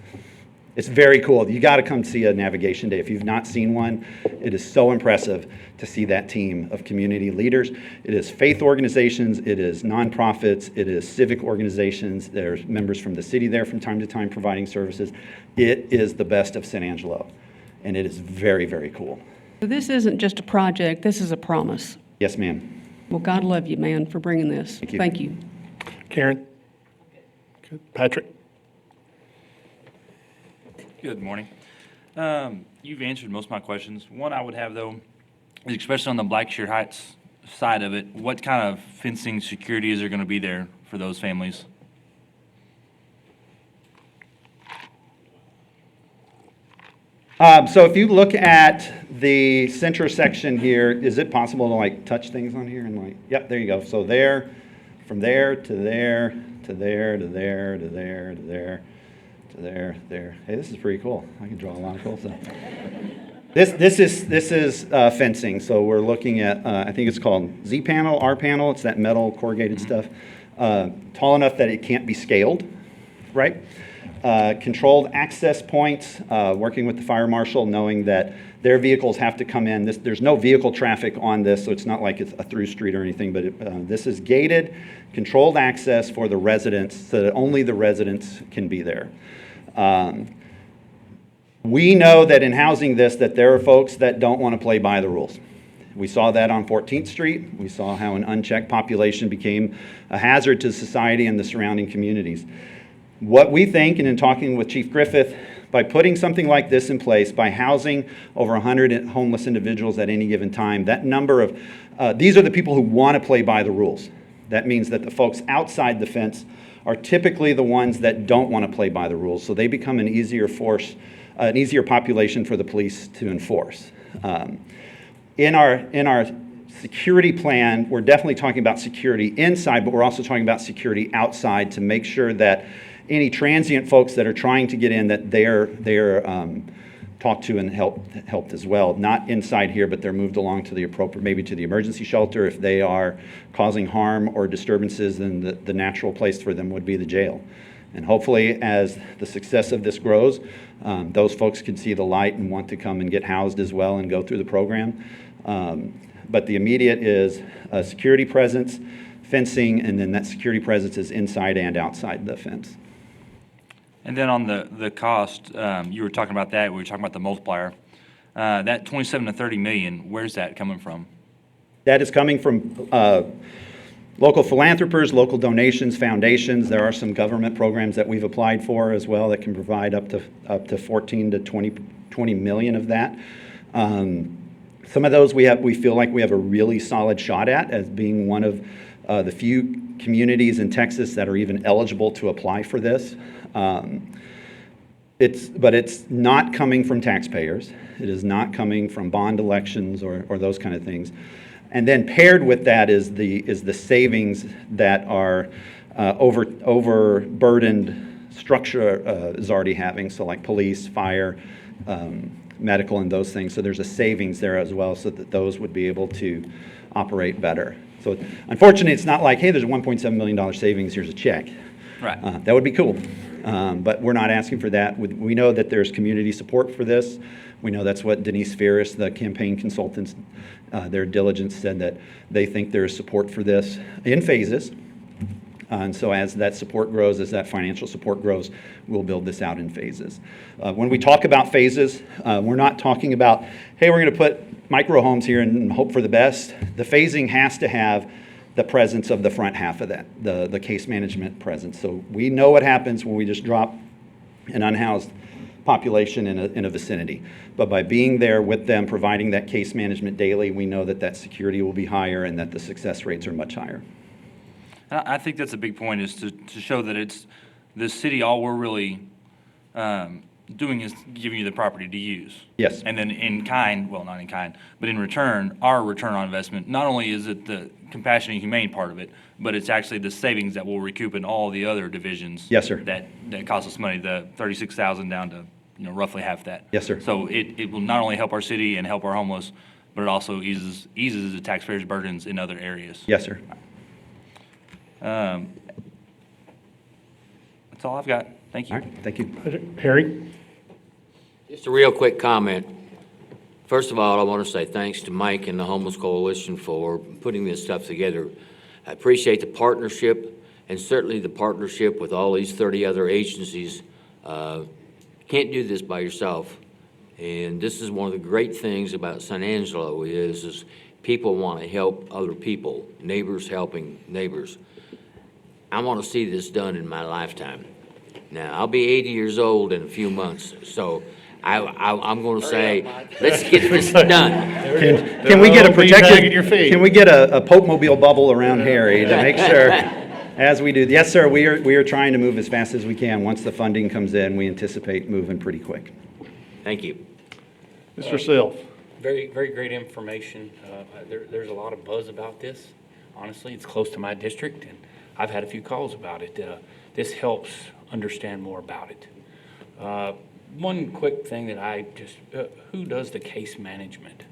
J: It's very cool. You got to come see a Navigation Day. If you've not seen one, it is so impressive to see that team of community leaders. It is faith organizations, it is nonprofits, it is civic organizations. There's members from the city there from time to time providing services. It is the best of San Angelo, and it is very, very cool.
G: So this isn't just a project, this is a promise.
J: Yes, ma'am.
G: Well, God love you, man, for bringing this.
J: Thank you.
G: Thank you.
A: Karen? Good. Patrick?
H: Good morning. You've answered most of my questions. One I would have, though, is especially on the Blackshear Heights side of it, what kind of fencing security is there going to be there for those families?
J: So if you look at the center section here, is it possible to like touch things on here and like, yep, there you go. So there, from there to there, to there, to there, to there, to there, to there, there. Hey, this is pretty cool. I can draw a lot of cool stuff. This is fencing. So we're looking at, I think it's called Z panel, R panel. It's that metal corrugated stuff, tall enough that it can't be scaled, right? Controlled access points, working with the fire marshal, knowing that their vehicles have to come in. There's no vehicle traffic on this, so it's not like it's a through street or anything, but this is gated, controlled access for the residents so that only the residents can be there. We know that in housing this, that there are folks that don't want to play by the rules. We saw that on 14th Street. We saw how an unchecked population became a hazard to society and the surrounding communities. What we think, and in talking with Chief Griffith, by putting something like this in place, by housing over 100 homeless individuals at any given time, that number of, these are the people who want to play by the rules. That means that the folks outside the fence are typically the ones that don't want to play by the rules, so they become an easier force, an easier population for the police to enforce. In our security plan, we're definitely talking about security inside, but we're also talking about security outside to make sure that any transient folks that are trying to get in, that they're talked to and helped as well. Not inside here, but they're moved along to the appropriate, maybe to the emergency shelter. If they are causing harm or disturbances, then the natural place for them would be the jail. And hopefully, as the success of this grows, those folks can see the light and want to come and get housed as well and go through the program. But the immediate is a security presence, fencing, and then that security presence is inside and outside the fence.
H: And then on the cost, you were talking about that, we were talking about the multiplier. That 27 to 30 million, where's that coming from?
J: That is coming from local philanthropists, local donations, foundations. There are some government programs that we've applied for as well that can provide up to 14 to 20 million of that. Some of those we feel like we have a really solid shot at as being one of the few communities in Texas that are even eligible to apply for this. But it's not coming from taxpayers. It is not coming from bond elections or those kind of things. And then paired with that is the savings that are overburdened structure is already having. So like police, fire, medical, and those things. So there's a savings there as well, so that those would be able to operate better. So unfortunately, it's not like, hey, there's a $1.7 million savings, here's a check.
H: Right.
J: That would be cool, but we're not asking for that. We know that there's community support for this. We know that's what Denise Ferris, the campaign consultants, their diligence said that they think there is support for this in phases. And so as that support grows, as that financial support grows, we'll build this out in phases. When we talk about phases, we're not talking about, hey, we're going to put micro homes here and hope for the best. The phasing has to have the presence of the front half of that, the case management presence. So we know what happens when we just drop an unhoused population in a vicinity. But by being there with them, providing that case management daily, we know that security will be higher and that the success rates are much higher.
H: I think that's a big point, is to show that it's the city, all we're really doing is giving you the property to use.
J: Yes.
H: And then in kind, well, not in kind, but in return, our return on investment, not only is it the compassionate and humane part of it, but it's actually the savings that we'll recoup in all the other divisions.
J: Yes, sir.
H: That cost us money, the 36,000 down to, roughly half that.
J: Yes, sir.
H: So it will not only help our city and help our homeless, but it also eases the taxpayers' burdens in other areas.
J: Yes, sir.
H: That's all I've got. Thank you.
J: All right, thank you.
A: Harry?
B: Just a real quick comment. First of all, I want to say thanks to Mike and the Homeless Coalition for putting this stuff together. I appreciate the partnership, and certainly the partnership with all these 30 other agencies. Can't do this by yourself. And this is one of the great things about San Angelo is people want to help other people, neighbors helping neighbors. I want to see this done in my lifetime. Now, I'll be 80 years old in a few months, so I'm going to say, let's get this done.
J: Can we get a
A: Don't be
J: protected,
A: dragging your feet.
J: can we get a Pope Mobile bubble around Harry to make sure, as we do? Yes, sir, we are trying to move as fast as we can. Once the funding comes in, we anticipate moving pretty quick.
B: Thank you.
A: Mr. Self?
I: Very, very great information. There's a lot of buzz about this. Honestly, it's close to my district, and I've had a few calls about it. This helps understand more about it. One quick thing that who does the case management?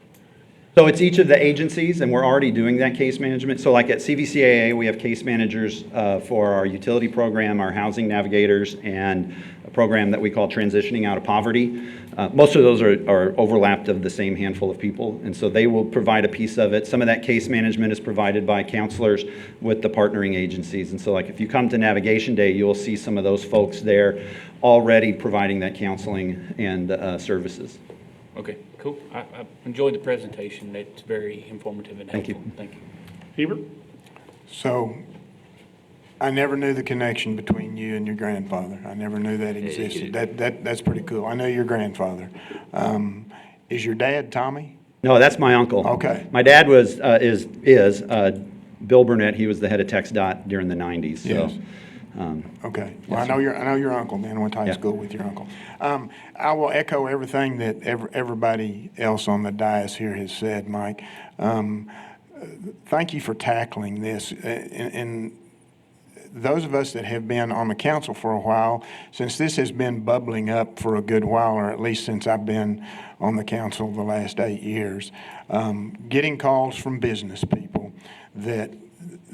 J: So it's each of the agencies, and we're already doing that case management. So like at CVCAA, we have case managers for our utility program, our housing navigators, and a program that we call Transitioning Out of Poverty. Most of those are overlapped of the same handful of people, and so they will provide a piece of it. Some of that case management is provided by counselors with the partnering agencies. And so like if you come to Navigation Day, you'll see some of those folks there already providing that counseling and services.
I: Okay, cool. I enjoyed the presentation. It's very informative and
J: Thank
I: helpful.
J: you.
I: Thank you.
A: Hebert?
C: So, I never knew the connection between you and your grandfather. I never knew that existed. That's pretty cool. I know your grandfather. Is your dad Tommy?
J: No, that's my uncle.
C: Okay.
J: My dad was, Bill Burnett. He was the head of TxDOT during the 90s, so.
C: Yes. Okay. Well, I know your uncle, then. I went to high
J: Yeah.
C: school with your uncle. I will echo everything that everybody else on the dais here has said, Mike. Thank you for tackling this. And those of us that have been on the council for a while, since this has been bubbling up for a good while, or at least since I've been on the council the last 8 years, getting calls from business people that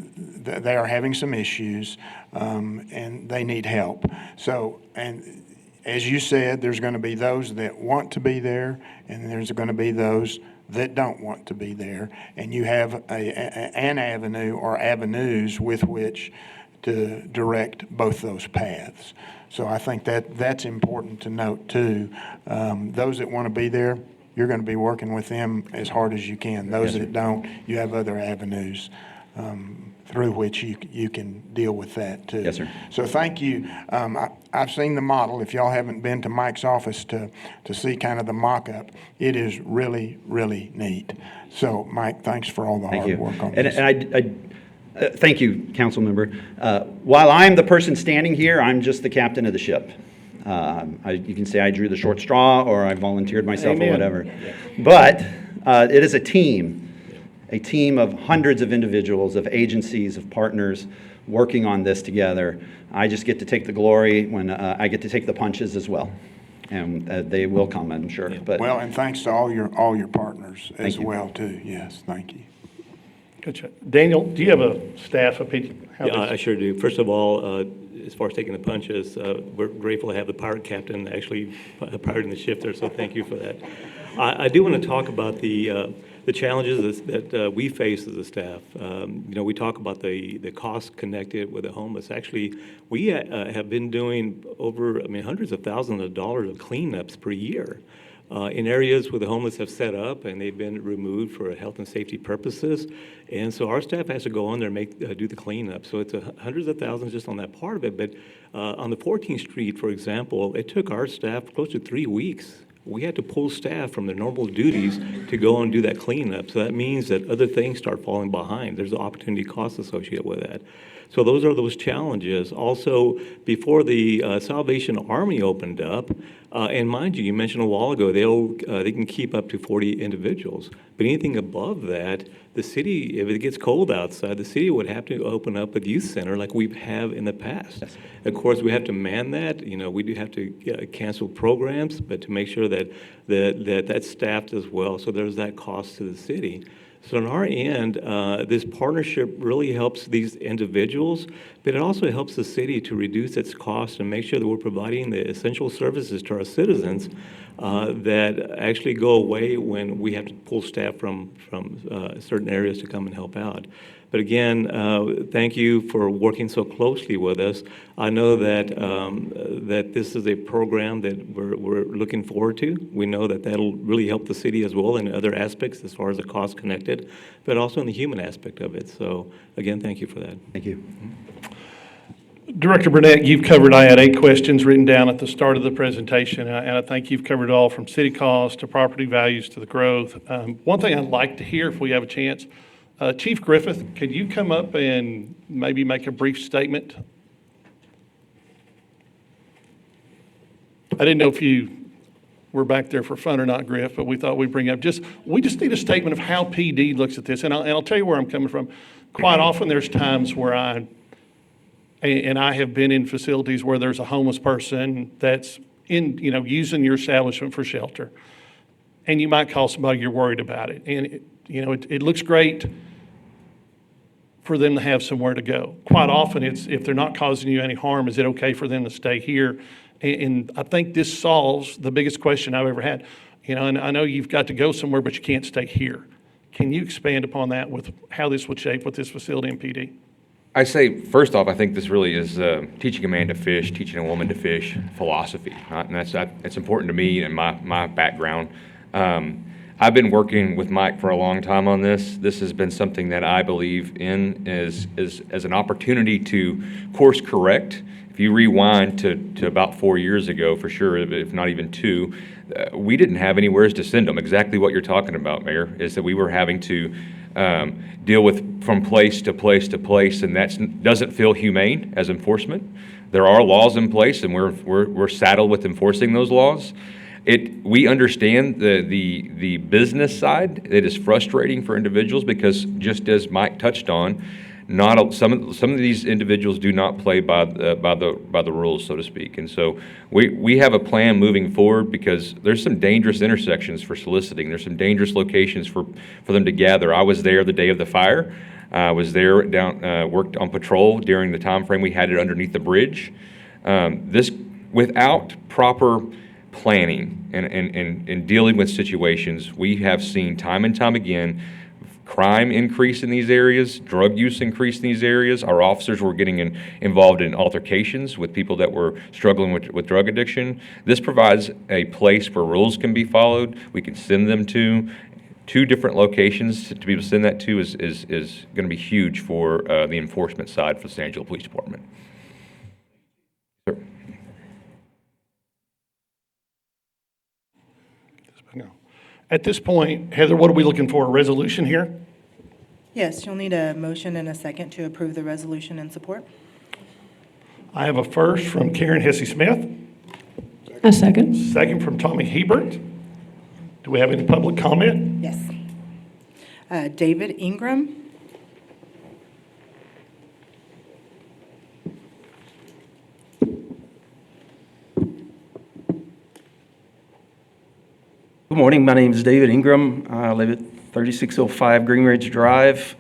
C: they are having some issues, and they need help. So, and as you said, there's going to be those that want to be there, and there's going to be those that don't want to be there. And you have an avenue or avenues with which to direct both those paths. So I think that's important to note too. Those that want to be there, you're going to be working with them as hard as you can. Those that don't, you have other avenues through which you can deal with that too.
J: Yes, sir.
C: So thank you. I've seen the model. If y'all haven't been to Mike's office to see kind of the mock-up, it is really, really neat. So Mike, thanks for all the
J: Thank
C: hard
J: you.
C: work on
J: And,
C: this.
J: thank you, council member. While I'm the person standing here, I'm just the captain of the ship. You can say I drew the short straw, or I volunteered myself,
A: Amen.
J: or whatever. But it is a team of hundreds of individuals, of agencies, of partners working on this together. I just get to take the glory when I get to take the punches as well. And they will come, I'm sure. But
C: Well, and thanks to all your partners as
J: Thank you.
C: well too. Yes, thank you.
A: Gotcha. Daniel, do you have a staff opinion? How
K: Yeah,
A: this-
K: I sure do. First of all, as far as taking the punches, we're grateful to have the pirate captain actually pirating the ship there, so thank you for that. I do want to talk about the challenges that we face as a staff. We talk about the costs connected with the homeless. Actually, we have been doing hundreds of thousands of dollars of cleanups per year. In areas where the homeless have set up and they've been removed for health and safety purposes. And so our staff has to go on there and do the cleanup. So it's hundreds of thousands just on that part of it. But on the 14th Street, for example, it took our staff close to 3 weeks. We had to pull staff from their normal duties to go and do that cleanup. So that means that other things start falling behind. There's an opportunity cost associated with that. So those are those challenges. Also, before the Salvation Army opened up, and mind you mentioned a while ago, they can keep up to 40 individuals. But anything above that, the city, if it gets cold outside, the city would have to open up a youth center like we have in the past.
J: Yes.
K: Of course, we have to man that. We do have to cancel programs, but to make sure that that's staffed as well. So there's that cost to the city. So on our end, this partnership really helps these individuals, but it also helps the city to reduce its cost and make sure that we're providing the essential services to our citizens that actually go away when we have to pull staff from certain areas to come and help out. But again, thank you for working so closely with us. I know that that this is a program that we're looking forward to. We know that that'll really help the city as well in other aspects as far as the cost connected, but also in the human aspect of it. So again, thank you for that.
J: thank you.
A: Director Burnett, you've covered, I had 8 questions written down at the start of the presentation, and I think you've covered it all from city costs to property values to the growth. One thing I'd like to hear if we have a chance, Chief Griffith, could you come up and maybe make a brief statement? I didn't know if you were back there for fun or not, Griff, but we thought we'd bring up we just need a statement of how PD looks at this, and I'll tell you where I'm coming from. Quite often, there's times where I have been in facilities where there's a homeless person that's using your establishment for shelter, and you might call somebody you're worried about it, and it looks great for them to have somewhere to go. Quite often, it's if they're not causing you any harm, is it okay for them to stay here? And I think this solves the biggest question I've ever had. And I know you've got to go somewhere, but you can't stay here. Can you expand upon that with how this would shape with this facility in PD?
L: I say, first off, I think this really is teaching a man to fish, teaching a woman to fish philosophy. And that's important to me and my background. I've been working with Mike for a long time on this. This has been something that I believe in as an opportunity to course correct. If you rewind to about 4 years ago, for sure, if not even 2, we didn't have anywhere to send them. Exactly what you're talking about, Mayor, is that we were having to deal with from place to place to place, and that doesn't feel humane as enforcement. There are laws in place, and we're saddled with enforcing those laws. We understand the business side. It is frustrating for individuals because, just as Mike touched on, some of these individuals do not play by the rules, so to speak. And so we have a plan moving forward because there's some dangerous intersections for soliciting. There's some dangerous locations for them to gather. I was there the day of the fire. I was there worked on patrol during the time frame we had it underneath the bridge. This without proper planning and dealing with situations, we have seen time and time again crime increase in these areas, drug use increase in these areas. Our officers were getting involved in altercations with people that were struggling with drug addiction. This provides a place where rules can be followed. We can send them to 2 different locations to be able to send that to is going to be huge for the enforcement side for the San Angelo Police Department. Sir.
A: At this point, Heather, what are we looking for? A resolution here?
D: Yes, you'll need a motion and a second to approve the resolution in support.
A: I have a first from Karen Hesse-Smith,
G: A second.
A: second from Tommy Hebert. Do we have any public comment?
D: Yes. David Ingram.
M: Good morning. My name is David Ingram. I live at 3605 Green Ridge Drive.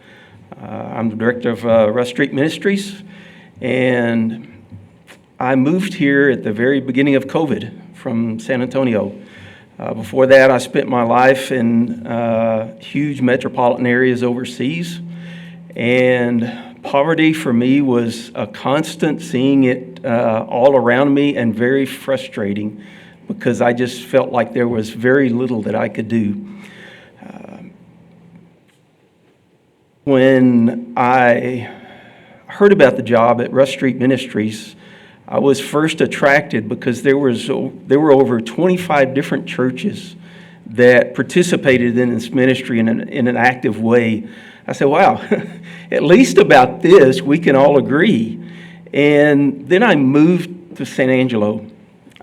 M: I'm the director of Rush Street Ministries, and I moved here at the very beginning of COVID from San Antonio. Before that, I spent my life in huge metropolitan areas overseas, and poverty for me was a constant, seeing it all around me, and very frustrating because I just felt like there was very little that I could do. When I heard about the job at Rush Street Ministries, I was first attracted because there were over 25 different churches that participated in this ministry in an active way. I said, wow, at least about this we can all agree. And then I moved to San Angelo.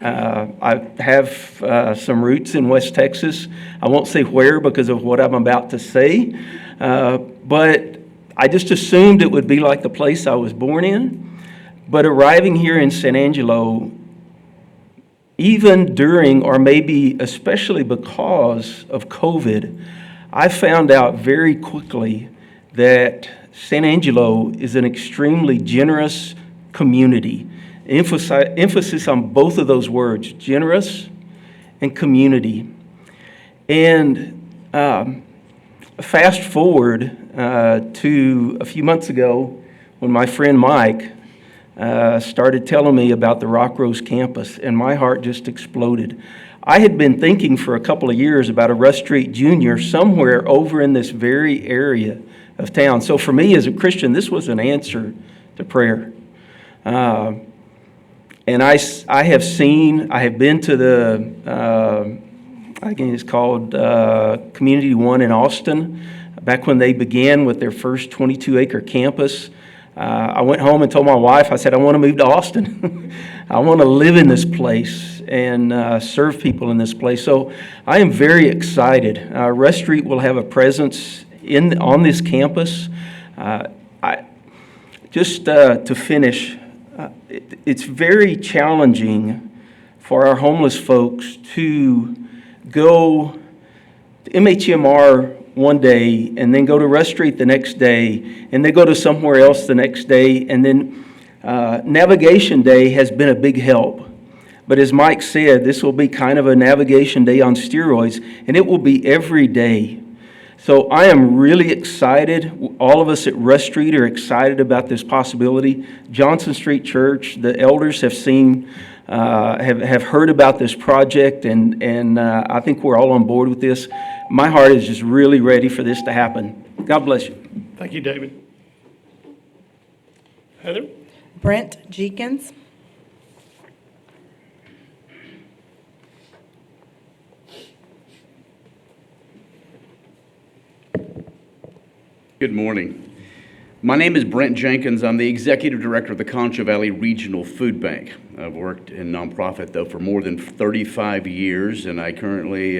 M: I have some roots in West Texas. I won't say where because of what I'm about to say, but I just assumed it would be like the place I was born in. But arriving here in San Angelo, even during, or maybe especially because of COVID, I found out very quickly that San Angelo is an extremely generous community. Emphasis on both of those words, generous and community. And fast forward to a few months ago when my friend Mike started telling me about the Rock Rose campus, and my heart just exploded. I had been thinking for a couple of years about a Rush Street Junior somewhere over in this very area of town. So for me as a Christian, this was an answer to prayer. And I have been to the, I think it's called Community One in Austin, back when they began with their first 22-acre campus. I went home and told my wife, I said, I want to move to Austin. I want to live in this place and serve people in this place. So I am very excited. Rush Street will have a presence on this campus. To finish, it's very challenging for our homeless folks to go to MHMR one day and then go to Rush Street the next day and then go to somewhere else the next day, and then Navigation Day has been a big help. But as Mike said, this will be kind of a Navigation Day on steroids, and it will be every day. So I am really excited. All of us at Rush Street are excited about this possibility. Johnson Street Church, the elders have seen have heard about this project, and I think we're all on board with this. My heart is just really ready for this to happen. God bless you.
A: Thank you, David. Heather?
D: Brent Jenkins.
N: Good morning. My name is Brent Jenkins. I'm the Executive Director of the Concho Valley Regional Food Bank. I've worked in nonprofit, though, for more than 35 years, and I currently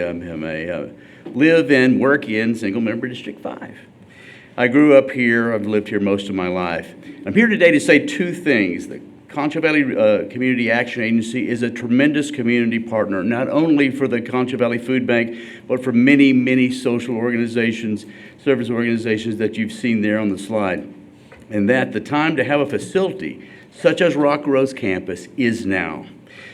N: live and work in single-member District 5. I grew up here. I've lived here most of my life. I'm here today to say two things. The Concho Valley Community Action Agency is a tremendous community partner, not only for the Concho Valley Food Bank, but for many, many social organizations, service organizations that you've seen there on the slide. And that the time to have a facility such as Rock Rose Campus is now.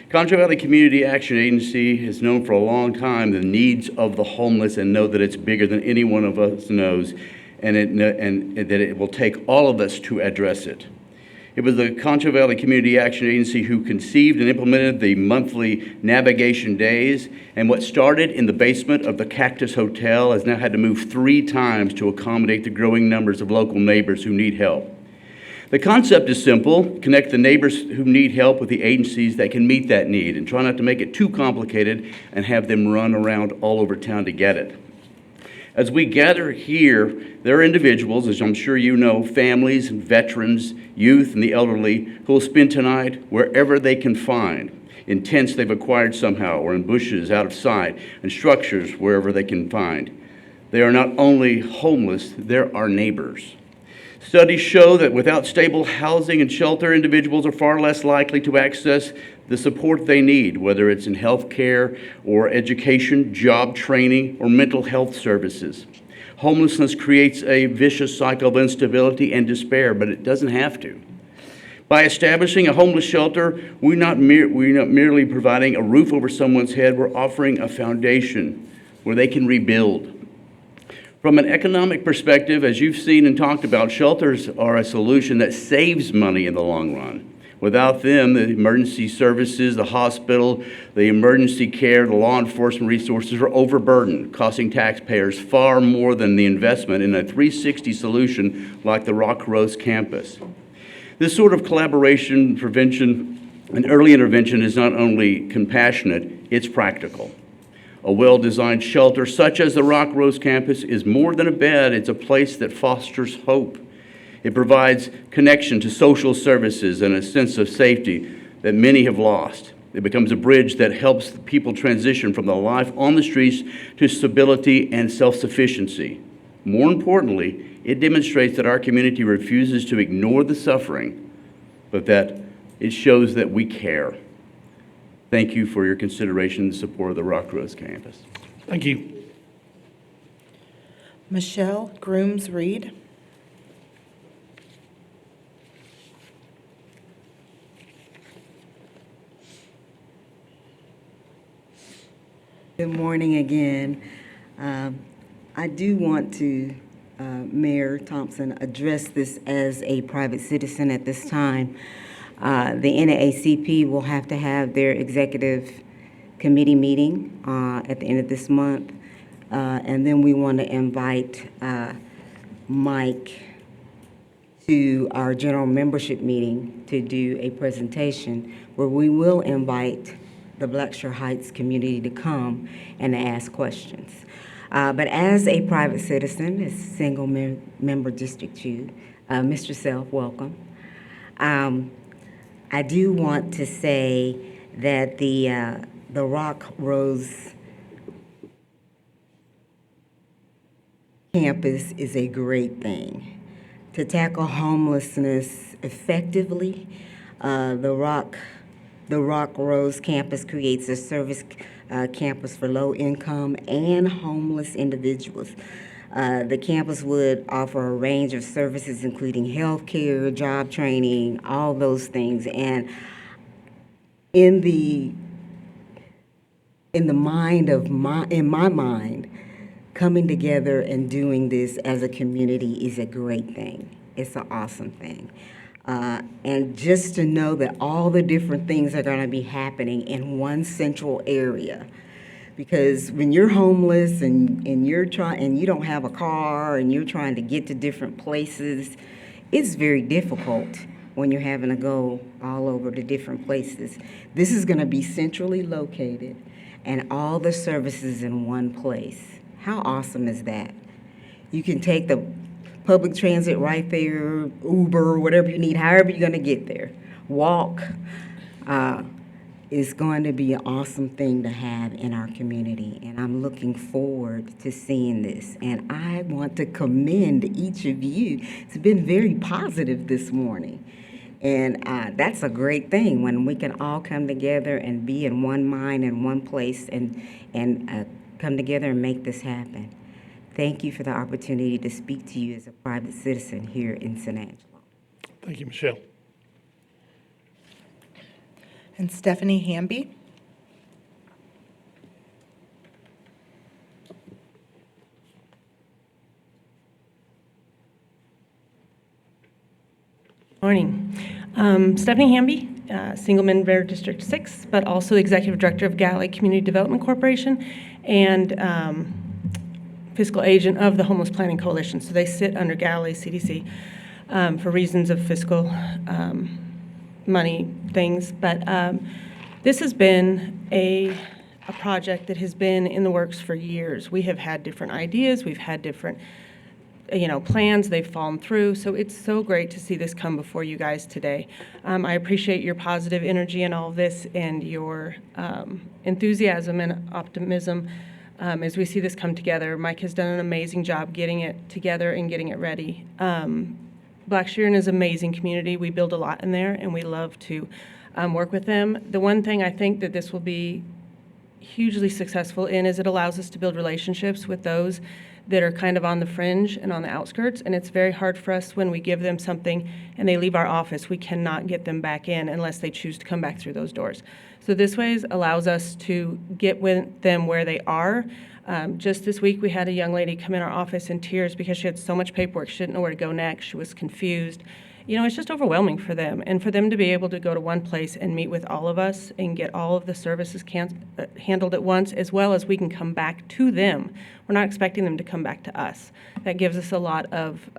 N: Concho Valley Community Action Agency has known for a long time the needs of the homeless and know that it's bigger than any one of us knows, and that it will take all of us to address it. It was the Concho Valley Community Action Agency who conceived and implemented the monthly navigation days, and what started in the basement of the Cactus Hotel has now had to move 3 times to accommodate the growing numbers of local neighbors who need help. The concept is simple: connect the neighbors who need help with the agencies that can meet that need, and try not to make it too complicated and have them run around all over town to get it. As we gather here, there are individuals, as I'm sure you know, families and veterans, youth and the elderly, who will spend tonight wherever they can find, in tents they've acquired somehow, or in bushes out of sight, and structures wherever they can find. They are not only homeless, they're our neighbors. Studies show that without stable housing and shelter, individuals are far less likely to access the support they need, whether it's in health care or education, job training, or mental health services. Homelessness creates a vicious cycle of instability and despair, but it doesn't have to. By establishing a homeless shelter, we're not merely providing a roof over someone's head, we're offering a foundation where they can rebuild. From an economic perspective, as you've seen and talked about, shelters are a solution that saves money in the long run. Without them, the emergency services, the hospital, the emergency care, the law enforcement resources are overburdened, costing taxpayers far more than the investment in a 360 solution like the Rock Rose campus. This sort of collaboration, prevention, and early intervention is not only compassionate, it's practical. A well-designed shelter such as the Rock Rose campus is more than a bed, it's a place that fosters hope. It provides connection to social services and a sense of safety that many have lost. It becomes a bridge that helps people transition from the life on the streets to stability and self-sufficiency. More importantly, it demonstrates that our community refuses to ignore the suffering, but that it shows that we care. Thank you for your consideration and support of the Rock Rose campus.
A: Thank you.
D: Michelle Grooms Reed.
E: Good morning again. I do want to, Mayor Thompson, address this as a private citizen at this time. The NAACP will have to have their executive committee meeting at the end of this month. And then we want to invite Mike to our general membership meeting to do a presentation where we will invite the Blackshear Heights community to come and ask questions. But as a private citizen, as single member District 2, Mr. Self, welcome. I do want to say that the Rock Rose campus is a great thing. To tackle homelessness effectively, the Rock Rose campus creates a service campus for low-income and homeless individuals. The campus would offer a range of services, including health care, job training, all those things. And in my mind, coming together and doing this as a community is a great thing. It's an awesome thing. And just to know that all the different things are going to be happening in one central area. Because when you're homeless and you're trying and you don't have a car and you're trying to get to different places, it's very difficult when you're having to go all over to different places. This is going to be centrally located and all the services in one place. How awesome is that? You can take the public transit right there, Uber, whatever you need, however you're going to get there. Walk. Is going to be an awesome thing to have in our community, and I'm looking forward to seeing this. And I want to commend each of you. It's been very positive this morning, and that's a great thing when we can all come together and be in one mind and one place and come together and make this happen. Thank you for the opportunity to speak to you as a private citizen here in San Angelo.
A: Thank you, Michelle.
D: And Stephanie Hamby.
O: Morning. Stephanie Hamby, single member District 6, but also the Executive Director of Galilee Community Development Corporation and fiscal agent of the Homeless Planning Coalition. So they sit under Galilee CDC for reasons of fiscal money things. But this has been a project that has been in the works for years. We have had different ideas. We've had different plans. They've fallen through. So it's so great to see this come before you guys today. I appreciate your positive energy in all of this and your enthusiasm and optimism as we see this come together. Mike has done an amazing job getting it together and getting it ready. Black Sheeran is an amazing community. We build a lot in there, and we love to work with them. The one thing I think that this will be hugely successful in is it allows us to build relationships with those that are kind of on the fringe and on the outskirts, and it's very hard for us when we give them something and they leave our office. We cannot get them back in unless they choose to come back through those doors. So this way allows us to get with them where they are. Just this week, we had a young lady come in our office in tears because she had so much paperwork. She didn't know where to go next. She was confused. It's just overwhelming for them. And for them to be able to go to one place and meet with all of us and get all of the services handled at once, as well as we can come back to them. We're not expecting them to come back to us. That gives us a lot of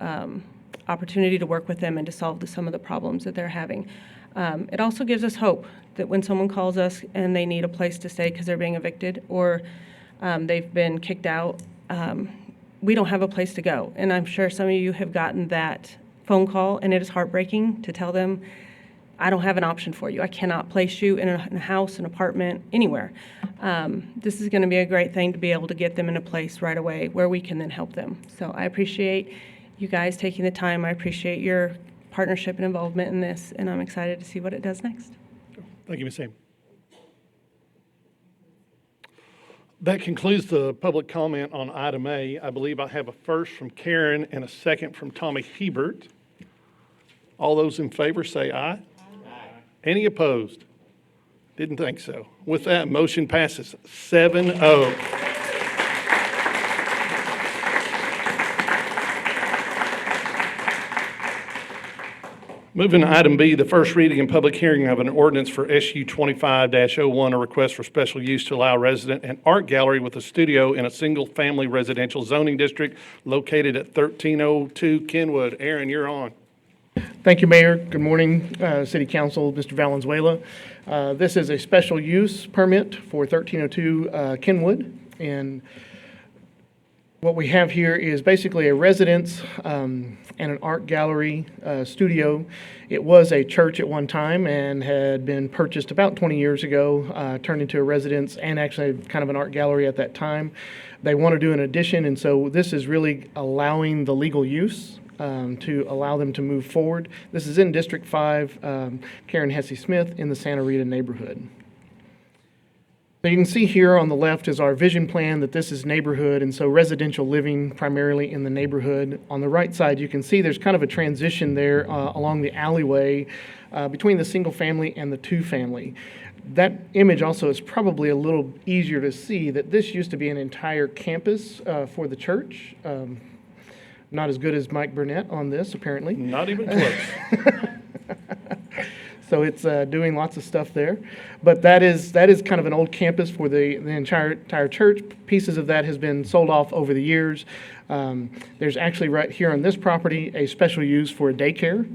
O: opportunity to work with them and to solve some of the problems that they're having. It also gives us hope that when someone calls us and they need a place to stay because they're being evicted or they've been kicked out, we don't have a place to go. And I'm sure some of you have gotten that phone call, and it is heartbreaking to tell them, I don't have an option for you. I cannot place you in a house, an apartment, anywhere. This is going to be a great thing to be able to get them in a place right away where we can then help them. So I appreciate you guys taking the time. I appreciate your partnership and involvement in this, and I'm excited to see what it does next.
A: Thank you, Ms. Ham. That concludes the public comment on item A. I believe I have a first from Karen and a second from Tommy Hebert. All those in favor say aye. Aye. Any opposed? Didn't think so. With that, motion passes 7-0. Moving to item B, the first reading and public hearing of an ordinance for SU 25-01, a request for special use to allow resident and art gallery with a studio in a single-family residential zoning district located at 1302 Kenwood. Aaron, you're on.
P: Thank you, Mayor. Good morning, City Council, Mr. Valenzuela. This is a special use permit for 1302 Kenwood, and what we have here is basically a residence and an art gallery studio. It was a church at one time and had been purchased about 20 years ago, turned into a residence and actually kind of an art gallery at that time. They want to do an addition, and so this is really allowing the legal use to allow them to move forward. This is in District 5, Karen Hesse Smith in the Santa Rita neighborhood. So you can see here on the left is our vision plan that this is neighborhood, and so residential living primarily in the neighborhood. On the right side, you can see there's kind of a transition there along the alleyway between the single family and the two family. That image also is probably a little easier to see that this used to be an entire campus for the church. Not as good as Mike Burnett on this, apparently.
A: Not even close.
P: so it's doing lots of stuff there. But that is kind of an old campus for the entire church. Pieces of that has been sold off over the years. There's actually right here on this property a special use for a daycare.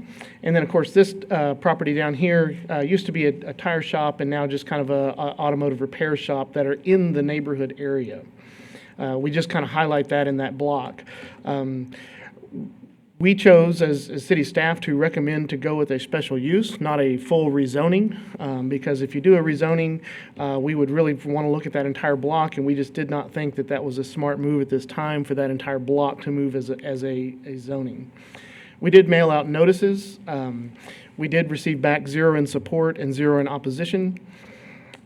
P: And then, of course, this property down here used to be a tire shop and now just kind of a automotive repair shop that are in the neighborhood area. We just kind of highlight that in that block. We chose, as city staff, to recommend to go with a special use, not a full rezoning, because if you do a rezoning, we would really want to look at that entire block, and we just did not think that that was a smart move at this time for that entire block to move as a zoning. We did mail out notices. We did receive back 0 in support and 0 in opposition.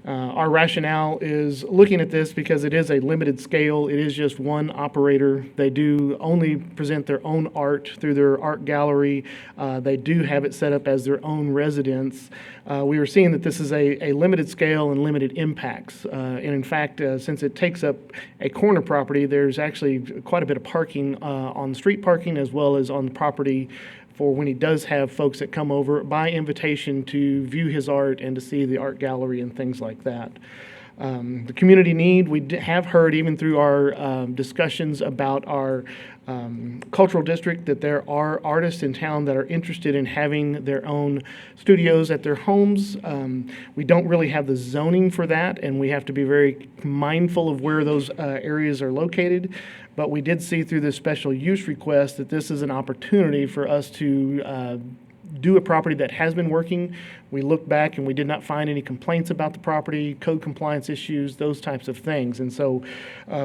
P: Our rationale is looking at this because it is a limited scale. It is just one operator. They do only present their own art through their art gallery. They do have it set up as their own residence. We were seeing that this is a limited scale and limited impacts. And in fact, since it takes up a corner property, there's actually quite a bit of parking on street parking as well as on the property for when he does have folks that come over by invitation to view his art and to see the art gallery and things like that. The community need, we have heard even through our discussions about our cultural district that there are artists in town that are interested in having their own studios at their homes. We don't really have the zoning for that, and we have to be very mindful of where those areas are located. But we did see through this special use request that this is an opportunity for us to do a property that has been working. We looked back and we did not find any complaints about the property, code compliance issues, those types of things. And so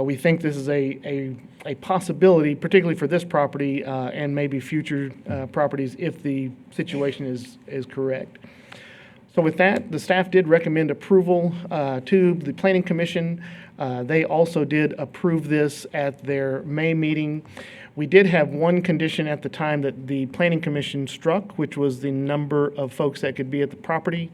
P: we think this is a possibility, particularly for this property and maybe future properties if the situation is correct. So with that, the staff did recommend approval to the Planning Commission. They also did approve this at their May meeting. We did have one condition at the time that the Planning Commission struck, which was the number of folks that could be at the property.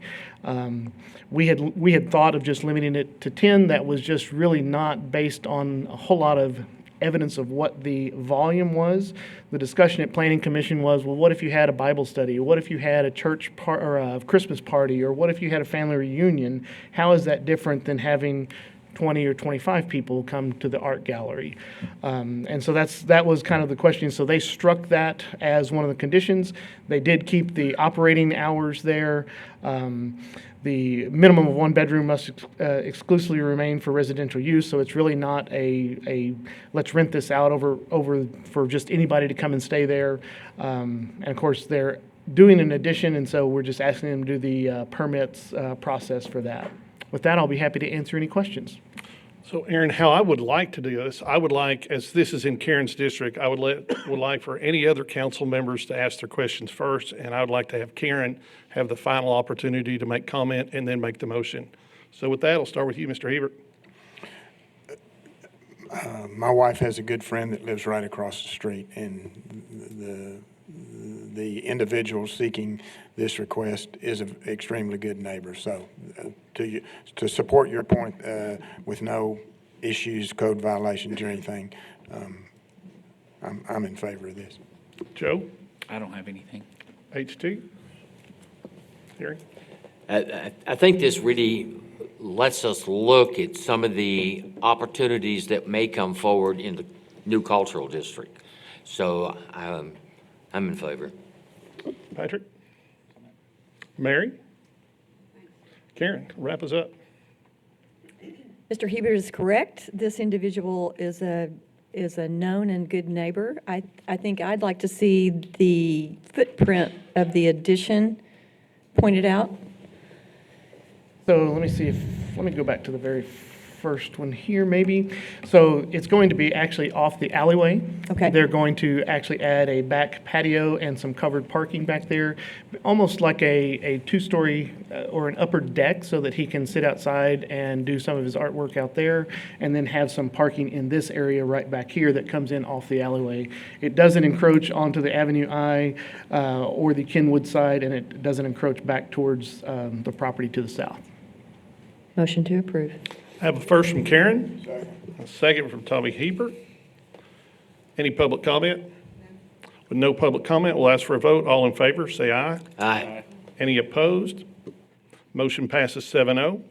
P: We had thought of just limiting it to 10. That was just really not based on a whole lot of evidence of what the volume was. The discussion at Planning Commission was, well, what if you had a Bible study? What if you had a church or a Christmas party? Or what if you had a family reunion? How is that different than having 20 or 25 people come to the art gallery? And so that was kind of the question. So they struck that as one of the conditions. They did keep the operating hours there. The minimum of 1 bedroom must exclusively remain for residential use, so it's really not a let's rent this out over for just anybody to come and stay there. And of course, they're doing an addition, and so we're just asking them to do the permits process for that. With that, I'll be happy to answer any questions.
A: So Aaron, how I would like to do this, I would like, as this is in Karen's district, I would like for any other council members to ask their questions first, and I would like to have Karen have the final opportunity to make comment and then make the motion. So with that, I'll start with you, Mr. Hebert.
Q: My wife has a good friend that lives right across the street, and the individual seeking this request is an extremely good neighbor. So to support your point with no issues, code violations or anything, I'm in favor of this.
A: Joe?
I: I don't have anything.
A: H2? Gary?
B: I think this really lets us look at some of the opportunities that may come forward in the new cultural district. So I'm in favor.
A: Patrick? Mary? Karen, wrap us up.
R: Mr. Hebert is correct. This individual is a known and good neighbor. I think I'd like to see the footprint of the addition pointed out.
P: So let me go back to the very first one here maybe. So it's going to be actually off the alleyway.
R: Okay.
P: They're going to actually add a back patio and some covered parking back there, almost like a two-story or an upper deck so that he can sit outside and do some of his artwork out there, and then have some parking in this area right back here that comes in off the alleyway. It doesn't encroach onto the Avenue I or the Kenwood side, and it doesn't encroach back towards the property to the south.
R: Motion to approve.
A: I have a first from Karen, a second from Tommy Hebert. Any public comment? With no public comment, we'll ask for a vote. All in favor, say aye.
B: Aye.
A: Any opposed? Motion passes 7-0.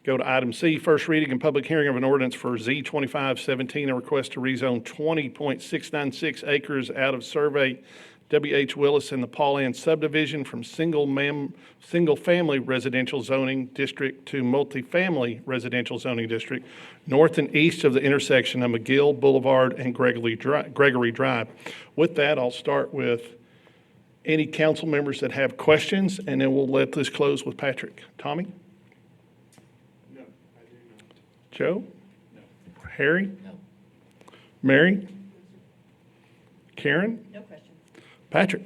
A: Go to item C, first reading and public hearing of an ordinance for Z2517, a request to rezone 20.696 acres out of survey W.H. Willis in the Paul Ann subdivision from single-family residential zoning district to multifamily residential zoning district, north and east of the intersection of McGill Boulevard and Gregory Drive. With that, I'll start with any council members that have questions, and then we'll let this close with Patrick. Tommy? No, I do not. Joe? No. Harry? No. Mary? Karen?
R: No questions.
A: Patrick?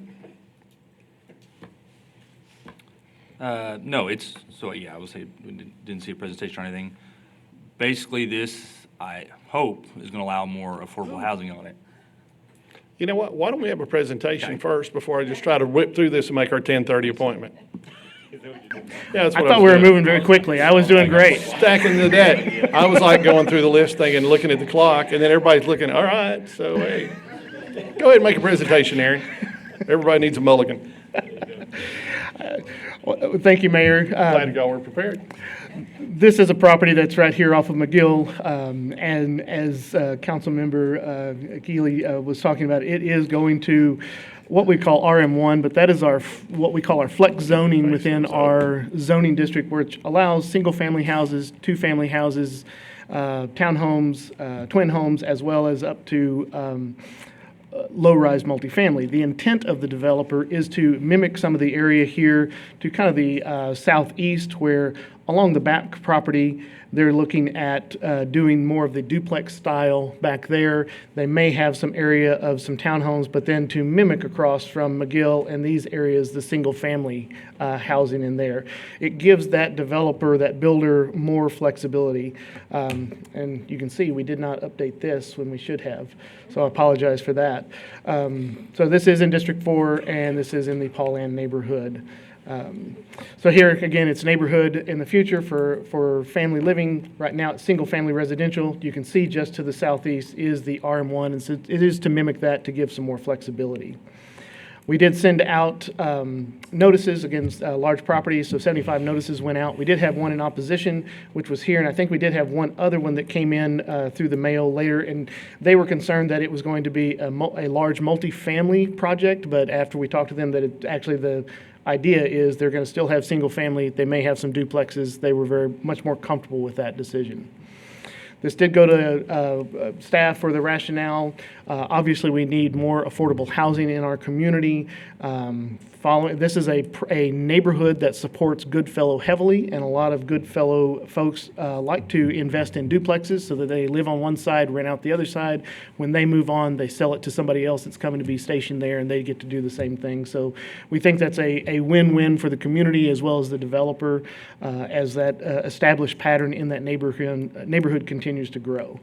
H: No, I would say, we didn't see a presentation or anything. Basically, this, I hope, is going to allow more affordable housing on it.
A: You know what? Why don't we have a presentation first before I just try to whip through this and make our 10:30 appointment? Yeah, that's
P: I
A: what
P: thought we were
A: doing.
P: moving very quickly. I was doing great.
A: Stacking the deck. I was like going through the list thing and looking at the clock, and then everybody's looking, all right, so hey, go ahead and make a presentation, Aaron. Everybody needs a mulligan.
P: Well, thank you, Mayor.
A: Glad y'all were prepared.
P: This is a property that's right here off of McGill, and as Councilmember Keeley was talking about, it is going to what we call RM1, but that is what we call our flex zoning within our zoning district, which allows single-family houses, two-family houses, townhomes, twin homes, as well as up to low-rise multifamily. The intent of the developer is to mimic some of the area here to kind of the southeast, where along the back property, they're looking at doing more of the duplex style back there. They may have some area of some townhomes, but then to mimic across from McGill and these areas, the single-family housing in there. It gives that developer, that builder, more flexibility. And you can see we did not update this when we should have, so I apologize for that. So this is in District 4, and this is in the Paul Ann neighborhood. So here, again, it's neighborhood in the future for family living. Right now, it's single-family residential. You can see just to the southeast is the RM1, and so it is to mimic that to give some more flexibility. We did send out notices against large properties, so 75 notices went out. We did have one in opposition, which was here, and I think we did have one other one that came in through the mail later, and they were concerned that it was going to be a large multifamily project, but after we talked to them, that it actually the idea is they're going to still have single family. They may have some duplexes. They were very much more comfortable with that decision. This did go to staff for the rationale. Obviously, we need more affordable housing in our community. This is a neighborhood that supports Goodfellow heavily, and a lot of Goodfellow folks like to invest in duplexes so that they live on one side, rent out the other side. When they move on, they sell it to somebody else that's coming to be stationed there, and they get to do the same thing. So we think that's a win-win for the community as well as the developer as that established pattern in that neighborhood continues to grow.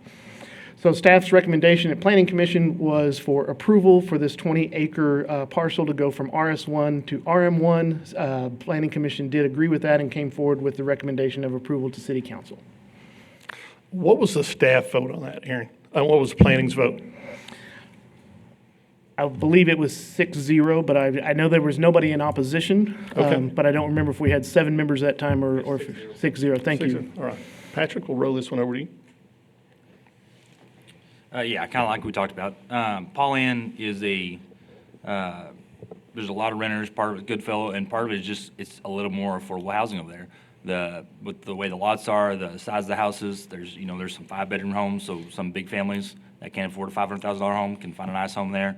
P: So staff's recommendation at Planning Commission was for approval for this 20-acre parcel to go from RS1 to RM1. Planning Commission did agree with that and came forward with the recommendation of approval to City Council.
A: What was the staff vote on that, Aaron? And what was the planning's vote?
P: I believe it was 6-0, but I know there was nobody in opposition.
A: Okay.
P: But I don't remember if we had 7 members that time or 6-0. Thank you.
A: All right. Patrick, we'll roll this one over to you.
H: Yeah, kind of like we talked about. Paul Ann is there's a lot of renters, part of it Goodfellow, and part of it is just, it's a little more affordable housing over there. With the way the lots are, the size of the houses, there's some 5-bedroom homes, so some big families that can't afford a $500,000 home can find a nice home there.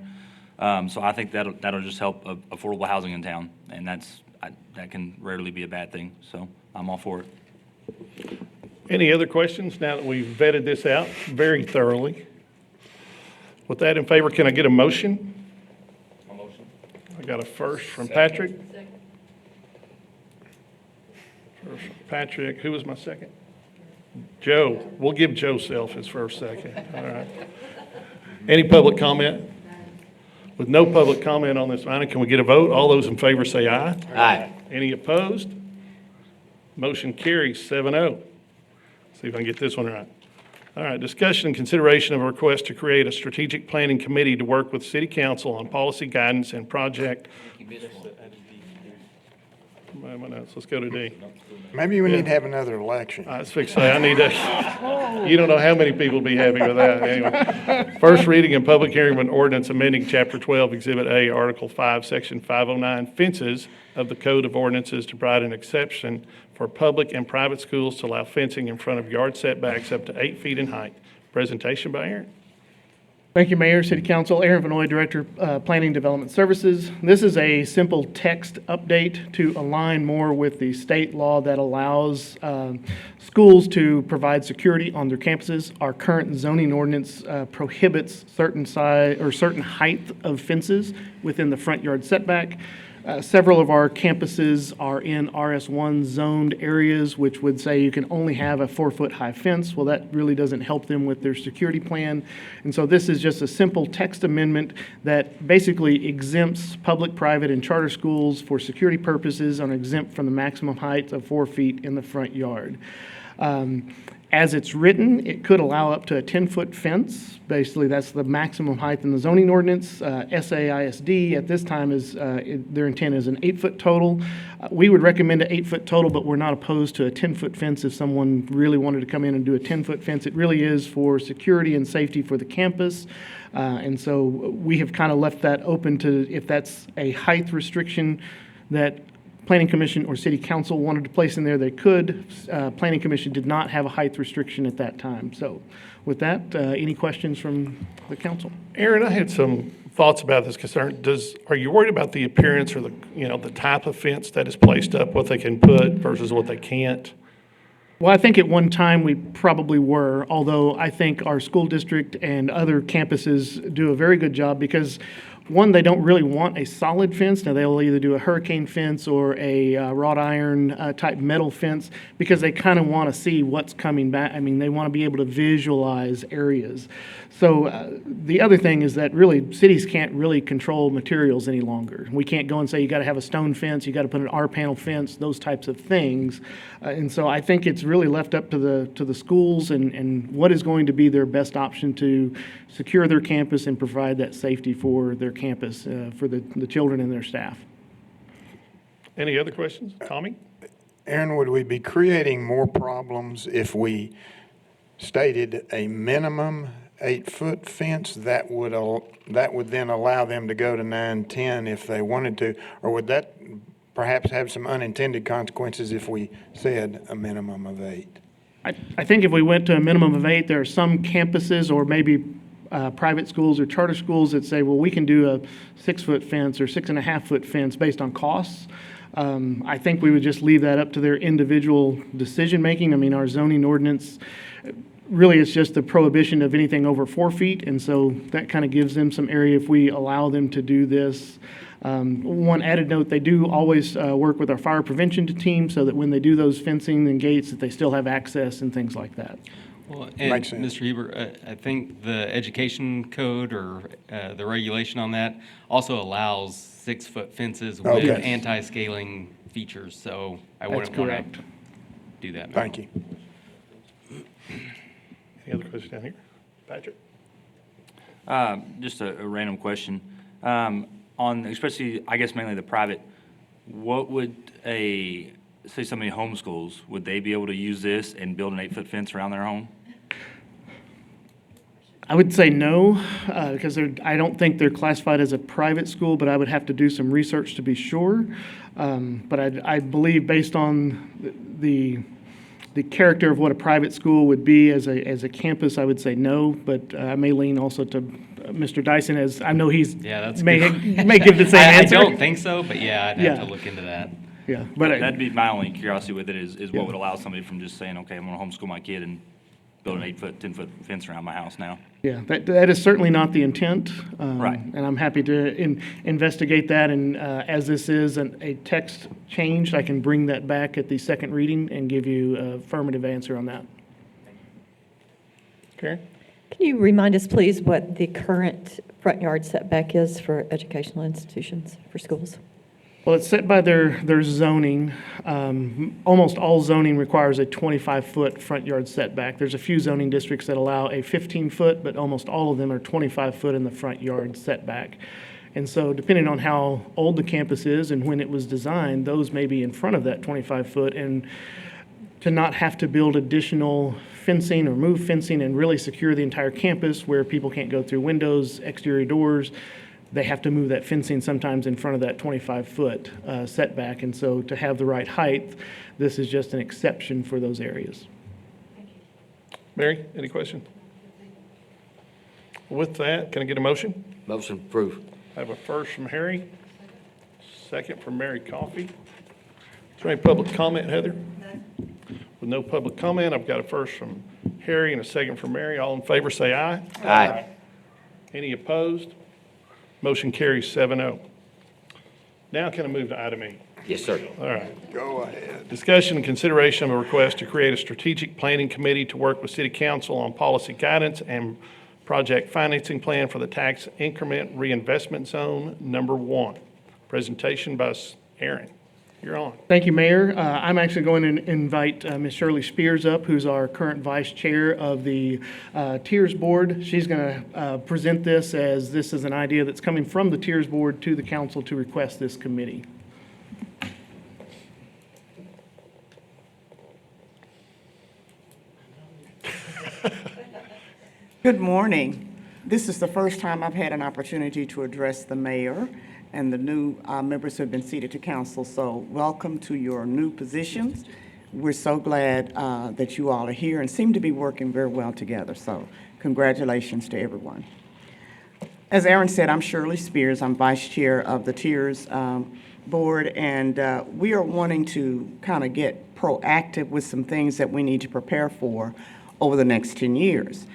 H: So I think that'll just help affordable housing in town, and that can rarely be a bad thing, so I'm all for it.
A: Any other questions now that we've vetted this out very thoroughly? With that in favor, can I get a motion?
H: A motion.
A: I got a first from Patrick. First from Patrick. Who was my second? Joe. We'll give Joe Self his first second. All right. Any public comment? With no public comment on this item, can we get a vote? All those in favor say aye.
B: Aye.
A: Any opposed? Motion carries 7-0. See if I can get this one right. All right, discussion and consideration of a request to create a strategic planning committee to work with City Council on policy guidance and project. What else? Let's go to D.
Q: Maybe we need to have another election.
A: I was fixing to say, I need to, you don't know how many people will be happy with that. Anyway, first reading and public hearing of an ordinance amending Chapter 12, Exhibit A, Article 5, Section 509, fences of the Code of Ordinances to provide an exception for public and private schools to allow fencing in front of yard setbacks up to 8 feet in height. Presentation by Aaron.
P: Thank you, Mayor, City Council. Aaron Vanoy, Director, Planning Development Services. This is a simple text update to align more with the state law that allows schools to provide security on their campuses. Our current zoning ordinance prohibits certain size or certain height of fences within the front yard setback. Several of our campuses are in RS1 zoned areas, which would say you can only have a 4-foot high fence. Well, that really doesn't help them with their security plan. And so this is just a simple text amendment that basically exempts public, private, and charter schools for security purposes and exempt from the maximum height of 4 feet in the front yard. As it's written, it could allow up to a 10-foot fence. Basically, that's the maximum height in the zoning ordinance. SAISD at this time is, their intent is an 8-foot total. We would recommend an 8-foot total, but we're not opposed to a 10-foot fence if someone really wanted to come in and do a 10-foot fence. It really is for security and safety for the campus. And so we have kind of left that open to if that's a height restriction that Planning Commission or City Council wanted to place in there, they could. Planning Commission did not have a height restriction at that time. So with that, any questions from the council?
A: Aaron, I had some thoughts about this concern. Are you worried about the appearance or the type of fence that is placed up, what they can put versus what they can't?
P: Well, I think at one time we probably were, although I think our school district and other campuses do a very good job because one, they don't really want a solid fence. Now, they'll either do a hurricane fence or a wrought iron type metal fence because they kind of want to see what's coming back. I mean, they want to be able to visualize areas. So the other thing is that really cities can't really control materials any longer. We can't go and say you got to have a stone fence, you got to put an R-panel fence, those types of things. And so I think it's really left up to the schools and what is going to be their best option to secure their campus and provide that safety for their campus, for the children and their staff.
A: Any other questions? Tommy?
Q: Aaron, would we be creating more problems if we stated a minimum 8-foot fence that would then allow them to go to 9, 10 if they wanted to? Or would that perhaps have some unintended consequences if we said a minimum of 8?
P: I think if we went to a minimum of 8, there are some campuses or maybe private schools or charter schools that say, well, we can do a 6-foot fence or 6.5-foot fence based on costs. I think we would just leave that up to their individual decision-making. I mean, our zoning ordinance, really it's just the prohibition of anything over 4 feet, and so that kind of gives them some area if we allow them to do this. One added note, they do always work with our fire prevention team so that when they do those fencing and gates, that they still have access and things like that.
S: Well, and Mr. Heber, I think the education code or the regulation on that also allows 6-foot fences with anti-scaling features, so I wouldn't want to do that.
Q: Thank you.
A: Any other questions down here? Patrick?
H: Just a random question. On especially, I guess mainly the private, what would say somebody homeschools, would they be able to use this and build an 8-foot fence around their home?
P: I would say no, because I don't think they're classified as a private school, but I would have to do some research to be sure. But I believe based on the character of what a private school would be as a campus, I would say no, but I may lean also to Mr. Dyson, as I know he's may give the same answer.
S: I don't think so, but yeah, I'd have to look into that.
P: Yeah, but
H: that'd be my only curiosity with it is what would allow somebody from just saying, okay, I'm going to homeschool my kid and build an 8-foot, 10-foot fence around my house now.
P: Yeah, that is certainly not the intent.
H: Right.
P: And I'm happy to investigate that, and as this is a text change, I can bring that back at the second reading and give you an affirmative answer on that.
A: Karen?
R: Can you remind us, please, what the current front yard setback is for educational institutions, for schools?
P: Well, it's set by their zoning. Almost all zoning requires a 25-foot front yard setback. There's a few zoning districts that allow a 15-foot, but almost all of them are 25-foot in the front yard setback. And so depending on how old the campus is and when it was designed, those may be in front of that 25-foot. And to not have to build additional fencing or move fencing and really secure the entire campus where people can't go through windows, exterior doors, they have to move that fencing sometimes in front of that 25-foot setback. And so to have the right height, this is just an exception for those areas.
A: Mary, any questions? With that, can I get a motion?
B: Motion approved.
A: I have a first from Harry, second from Mary Coffey. Is there any public comment, Heather? With no public comment, I've got a first from Harry and a second from Mary. All in favor, say aye.
B: Aye.
A: Any opposed? Motion carries 7-0. Now can I move to item E?
B: Yes, sir.
A: All right.
Q: Go ahead.
A: Discussion and consideration of a request to create a strategic planning committee to work with City Council on policy guidance and project financing plan for the tax increment reinvestment zone number 1. Presentation by Aaron. You're on.
P: Thank you, Mayor. I'm actually going to invite Ms. Shirley Spears up, who's our current vice chair of the Tiers Board. She's going to present this as this is an idea that's coming from the Tiers Board to the council to request this committee.
T: Good morning. This is the first time I've had an opportunity to address the mayor and the new members who have been seated to council. So welcome to your new positions. We're so glad that you all are here and seem to be working very well together. So congratulations to everyone. As Aaron said, I'm Shirley Spears. I'm vice chair of the Tiers Board, and we are wanting to kind of get proactive with some things that we need to prepare for over the next 10 years.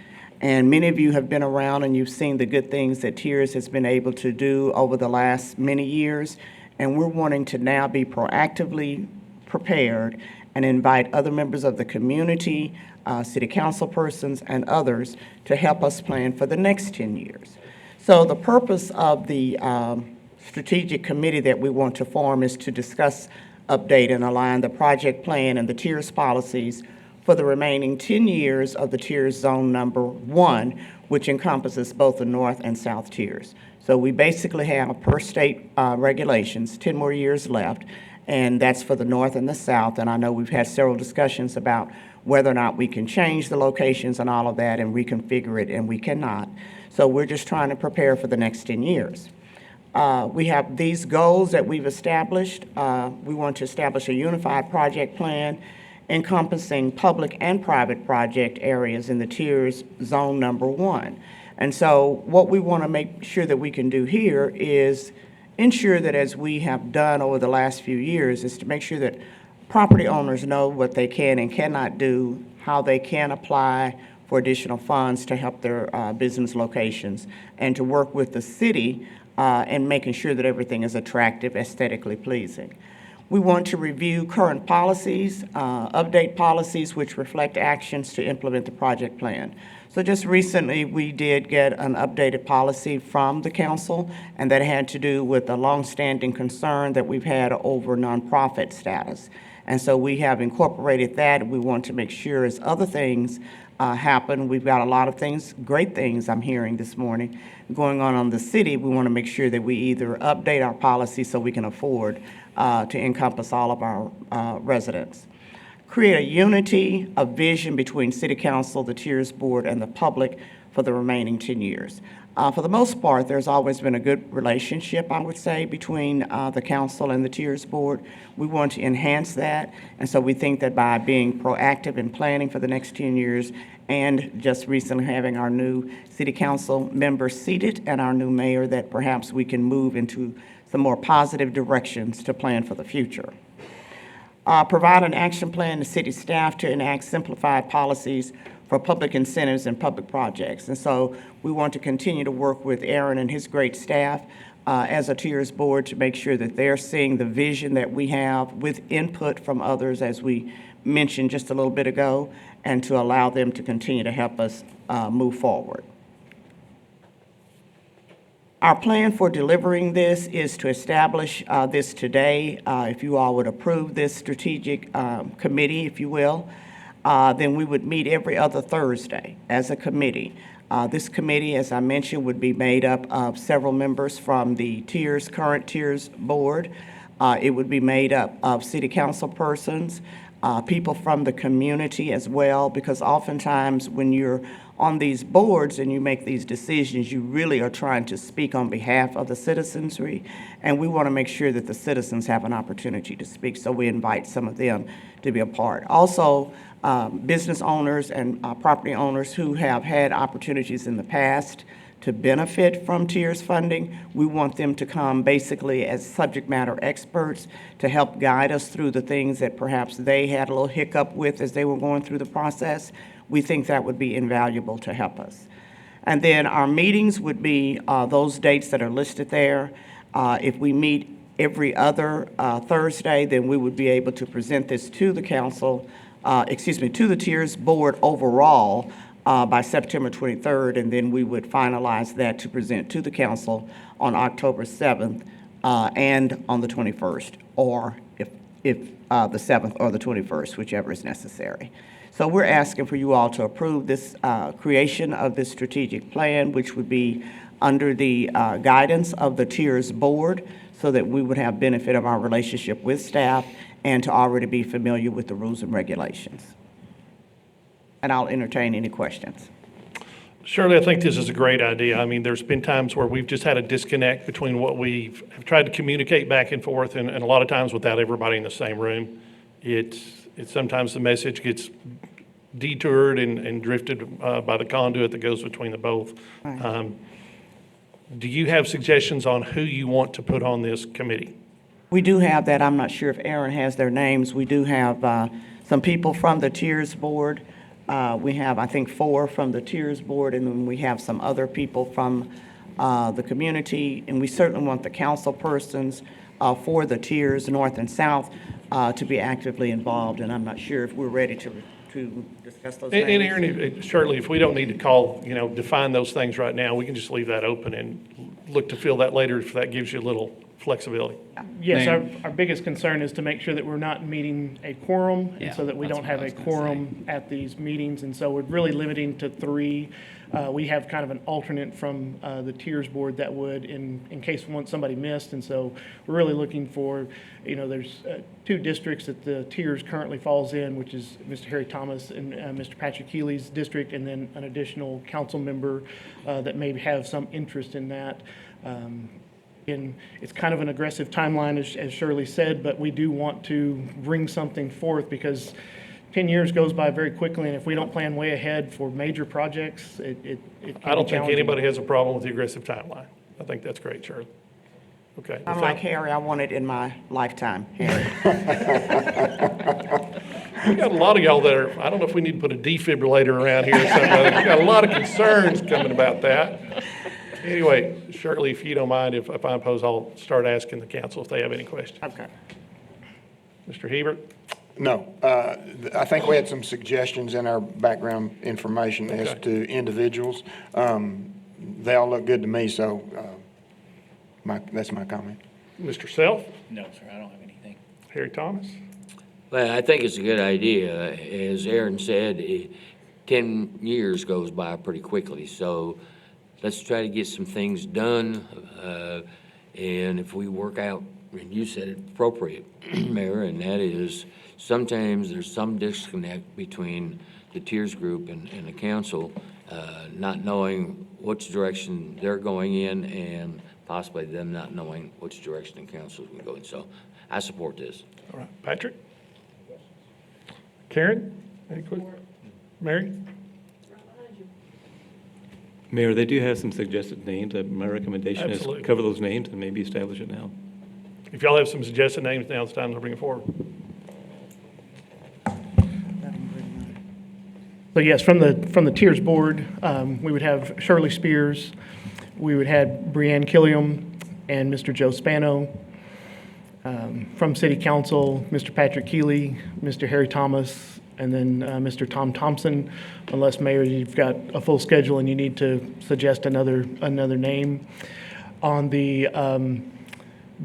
T: And many of you have been around and you've seen the good things that Tiers has been able to do over the last many years. And we're wanting to now be proactively prepared and invite other members of the community, city council persons, and others to help us plan for the next 10 years. So the purpose of the strategic committee that we want to form is to discuss, update, and align the project plan and the Tiers policies for the remaining 10 years of the Tiers Zone number 1, which encompasses both the north and south tiers. So we basically have per state regulations, 10 more years left, and that's for the north and the south. And I know we've had several discussions about whether or not we can change the locations and all of that and reconfigure it, and we cannot. So we're just trying to prepare for the next 10 years. We have these goals that we've established. We want to establish a unified project plan encompassing public and private project areas in the Tiers Zone number 1. And so what we want to make sure that we can do here is ensure that, as we have done over the last few years, is to make sure that property owners know what they can and cannot do, how they can apply for additional funds to help their business locations, and to work with the city in making sure that everything is attractive, aesthetically pleasing. We want to review current policies, update policies which reflect actions to implement the project plan. So just recently, we did get an updated policy from the council, and that had to do with a longstanding concern that we've had over nonprofit status. And so we have incorporated that. We want to make sure as other things happen, we've got a lot of things, great things I'm hearing this morning, going on the city. We want to make sure that we either update our policy so we can afford to encompass all of our residents. Create a unity of vision between City Council, the Tiers Board, and the public for the remaining 10 years. For the most part, there's always been a good relationship, I would say, between the council and the Tiers Board. We want to enhance that, and so we think that by being proactive in planning for the next 10 years and just recently having our new City Council members seated and our new mayor, that perhaps we can move into some more positive directions to plan for the future. Provide an action plan to city staff to enact simplified policies for public incentives and public projects. And so we want to continue to work with Aaron and his great staff as a Tiers Board to make sure that they're seeing the vision that we have with input from others, as we mentioned just a little bit ago, and to allow them to continue to help us move forward. Our plan for delivering this is to establish this today. If you all would approve this strategic committee, if you will, then we would meet every other Thursday as a committee This committee, as I mentioned, would be made up of several members from the current Tiers Board. It would be made up of city council persons, people from the community as well, because oftentimes when you're on these boards and you make these decisions, you really are trying to speak on behalf of the citizenry, and we want to make sure that the citizens have an opportunity to speak, so we invite some of them to be a part. Also, business owners and property owners who have had opportunities in the past to benefit from Tiers funding, we want them to come basically as subject matter experts to help guide us through the things that perhaps they had a little hiccup with as they were going through the process. We think that would be invaluable to help us. And then our meetings would be those dates that are listed there. If we meet every other Thursday, then we would be able to present this to the council, to the Tiers Board overall by September 23rd, and then we would finalize that to present to the council on October 7th and on the 21st, or if the 7th or the 21st, whichever is necessary. So we're asking for you all to approve this creation of this strategic plan, which would be under the guidance of the Tiers Board, so that we would have benefit of our relationship with staff and to already be familiar with the rules and regulations. And I'll entertain any questions.
A: Shirley, I think this is a great idea. I mean, there's been times where we've just had a disconnect between what we've tried to communicate back and forth, and a lot of times without everybody in the same room. It's sometimes the message gets detoured and drifted by the conduit that goes between the both.
T: Right.
A: Do you have suggestions on who you want to put on this committee?
T: We do have that. I'm not sure if Aaron has their names. We do have some people from the Tiers Board. We have, I think, 4 from the Tiers Board, and then we have some other people from the community. And we certainly want the council persons for the Tiers North and South to be actively involved. And I'm not sure if we're ready to discuss those names.
A: And Aaron, Shirley, if we don't need to define those things right now, we can just leave that open and look to fill that later if that gives you a little flexibility.
P: Yes, our biggest concern is to make sure that we're not meeting a quorum, and so that we don't have a quorum at these meetings, and so we're really limiting to 3. We have kind of an alternate from the Tiers Board that would, in case somebody missed, and so we're really looking for, there's 2 districts that the Tiers currently falls in, which is Mr. Harry Thomas and Mr. Patrick Keeley's district, and then an additional council member that may have some interest in that. And it's kind of an aggressive timeline, as Shirley said, but we do want to bring something forth because 10 years goes by very quickly, and if we don't plan way ahead for major projects, it can be
A: I don't think
P: challenging.
A: anybody has a problem with the aggressive timeline. I think that's great, Shirley. Okay.
T: I'm like Harry. I want it in my lifetime, Harry.
A: We got a lot of y'all that are, I don't know if we need to put a defibrillator around here or something. We got a lot of concerns coming about that. Anyway, Shirley, if you don't mind, if I impose, I'll start asking the council if they have any questions.
T: Okay.
A: Mr. Hebert?
Q: No. I think we had some suggestions in our background information as to individuals. They all look good to me, so that's my comment.
A: Mr. Self?
I: No, sir, I don't have anything.
A: Harry Thomas?
B: Well, I think it's a good idea. As Aaron said, 10 years goes by pretty quickly, so let's try to get some things done, and if we work out, and you said it appropriate, Mayor, and that is sometimes there's some disconnect between the Tiers group and the council, not knowing which direction they're going in and possibly them not knowing which direction the council is going to go in. So I support this.
A: All right. Patrick? Karen? Any questions? Mary?
K: Mayor, they do have some suggested names. My recommendation
A: Absolutely.
K: is cover those names and maybe establish it now.
A: If y'all have some suggested names, now it's time to bring it forward.
P: So yes, from the Tiers Board, we would have Shirley Spears, we would have Breanne Killiam, and Mr. Joe Spano. From City Council, Mr. Patrick Keeley, Mr. Harry Thomas, and then Mr. Tom Thompson. Unless, Mayor, you've got a full schedule and you need to suggest another name. On the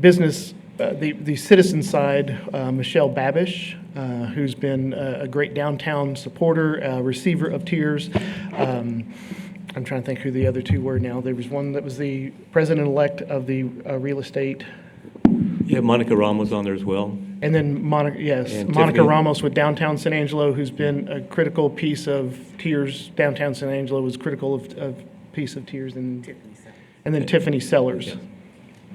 P: business, the citizen side, Michelle Babish, who's been a great downtown supporter, receiver of Tiers. I'm trying to think who the other two were now. There was one that was the president-elect of the real estate,
K: Yeah, Monica Ramos on there as well.
P: and then Monica, yes,
K: And
P: Monica
K: Tiffany.
P: Ramos with Downtown San Angelo, who's been a critical piece of Tiers. Downtown San Angelo was critical of piece of Tiers, and then Tiffany Sellers,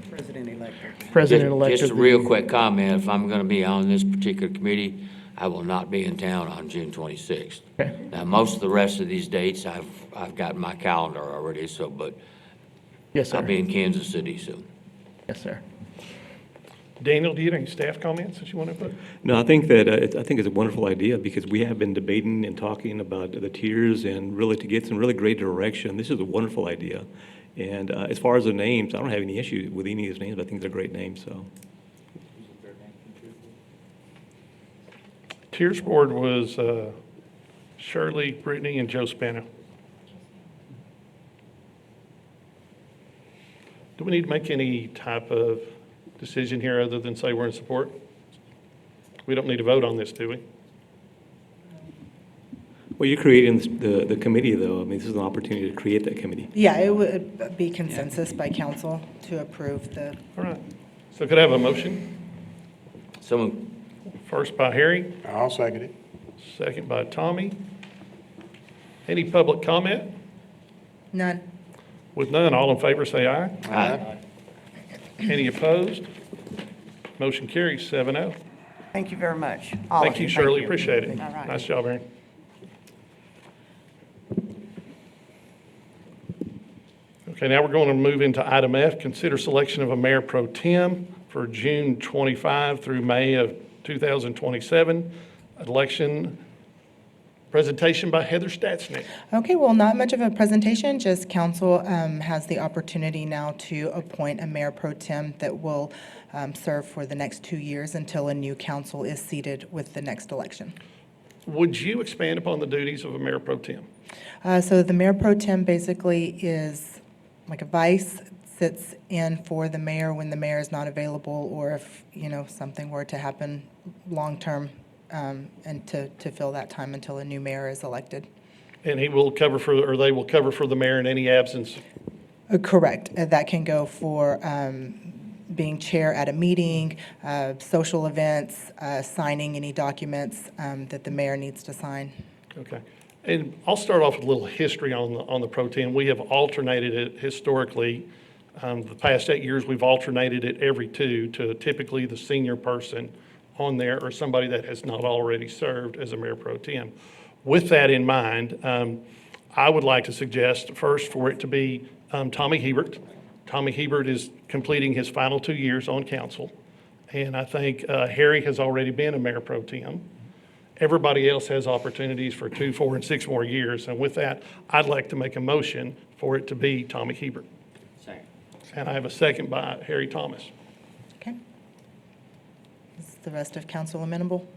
T: President-elect.
P: president-elect.
B: Just a
P: of the-
B: real quick comment, if I'm going to be on this particular committee, I will not be in town on June 26th.
P: Okay.
B: Now, most of the rest of these dates, I've got my calendar already, so, but
P: Yes, sir.
B: I'll be in Kansas City soon.
P: Yes, sir.
A: Daniel, do you have any staff comments that you want to put?
K: No, I think that, I think it's a wonderful idea because we have been debating and talking about the tiers and really to get some really great direction. This is a wonderful idea. And as far as the names, I don't have any issue with any of these names. I think they're great names, so.
A: Tiers Board was Shirley, Brittany, and Joe Spano. Do we need to make any type of decision here other than say we're in support? We don't need to vote on this, do we?
K: Well, you're creating the committee, though. I mean, this is an opportunity to create that committee.
D: Yeah, it would be consensus by council to approve the.
A: All right. So could I have a motion?
B: Someone,
A: First by Harry,
Q: I'll second it.
A: second by Tommy. Any public comment?
D: None.
A: With none, all in favor say aye.
B: Aye.
A: Any opposed? Motion carries 7-0.
T: Thank you very much. all of
A: Thank you, Shirley, appreciate it.
T: All right.
A: Nice job, Aaron. Okay, now we're going to move into item F, consider selection of a mayor pro tem for June 25 through May of 2027. Election presentation by Heather Statsnick.
D: Okay, well, not much of a presentation, just council has the opportunity now to appoint a mayor pro tem that will serve for the next 2 years until a new council is seated with the next election.
A: Would you expand upon the duties of a mayor pro tem?
D: So the mayor pro tem basically is like a vice, sits in for the mayor when the mayor is not available, or if, something were to happen long-term, and to fill that time until a new mayor is elected.
A: And he will cover for, or they will cover for the mayor in any absence.
D: Correct. That can go for being chair at a meeting, social events, signing any documents that the mayor needs to sign.
A: Okay. And I'll start off with a little history on the pro tem. We have alternated it historically. The past 8 years, we've alternated it every two to typically the senior person on there or somebody that has not already served as a mayor pro tem. With that in mind, I would like to suggest first for it to be Tommy Hebert. Tommy Hebert is completing his final 2 years on council. And I think Harry has already been a mayor pro tem. Everybody else has opportunities for 2, 4, and 6 more years. And with that, I'd like to make a motion for it to be Tommy Hebert.
B: second.
A: And I have a second by Harry Thomas.
D: Okay. Is the rest of council amenable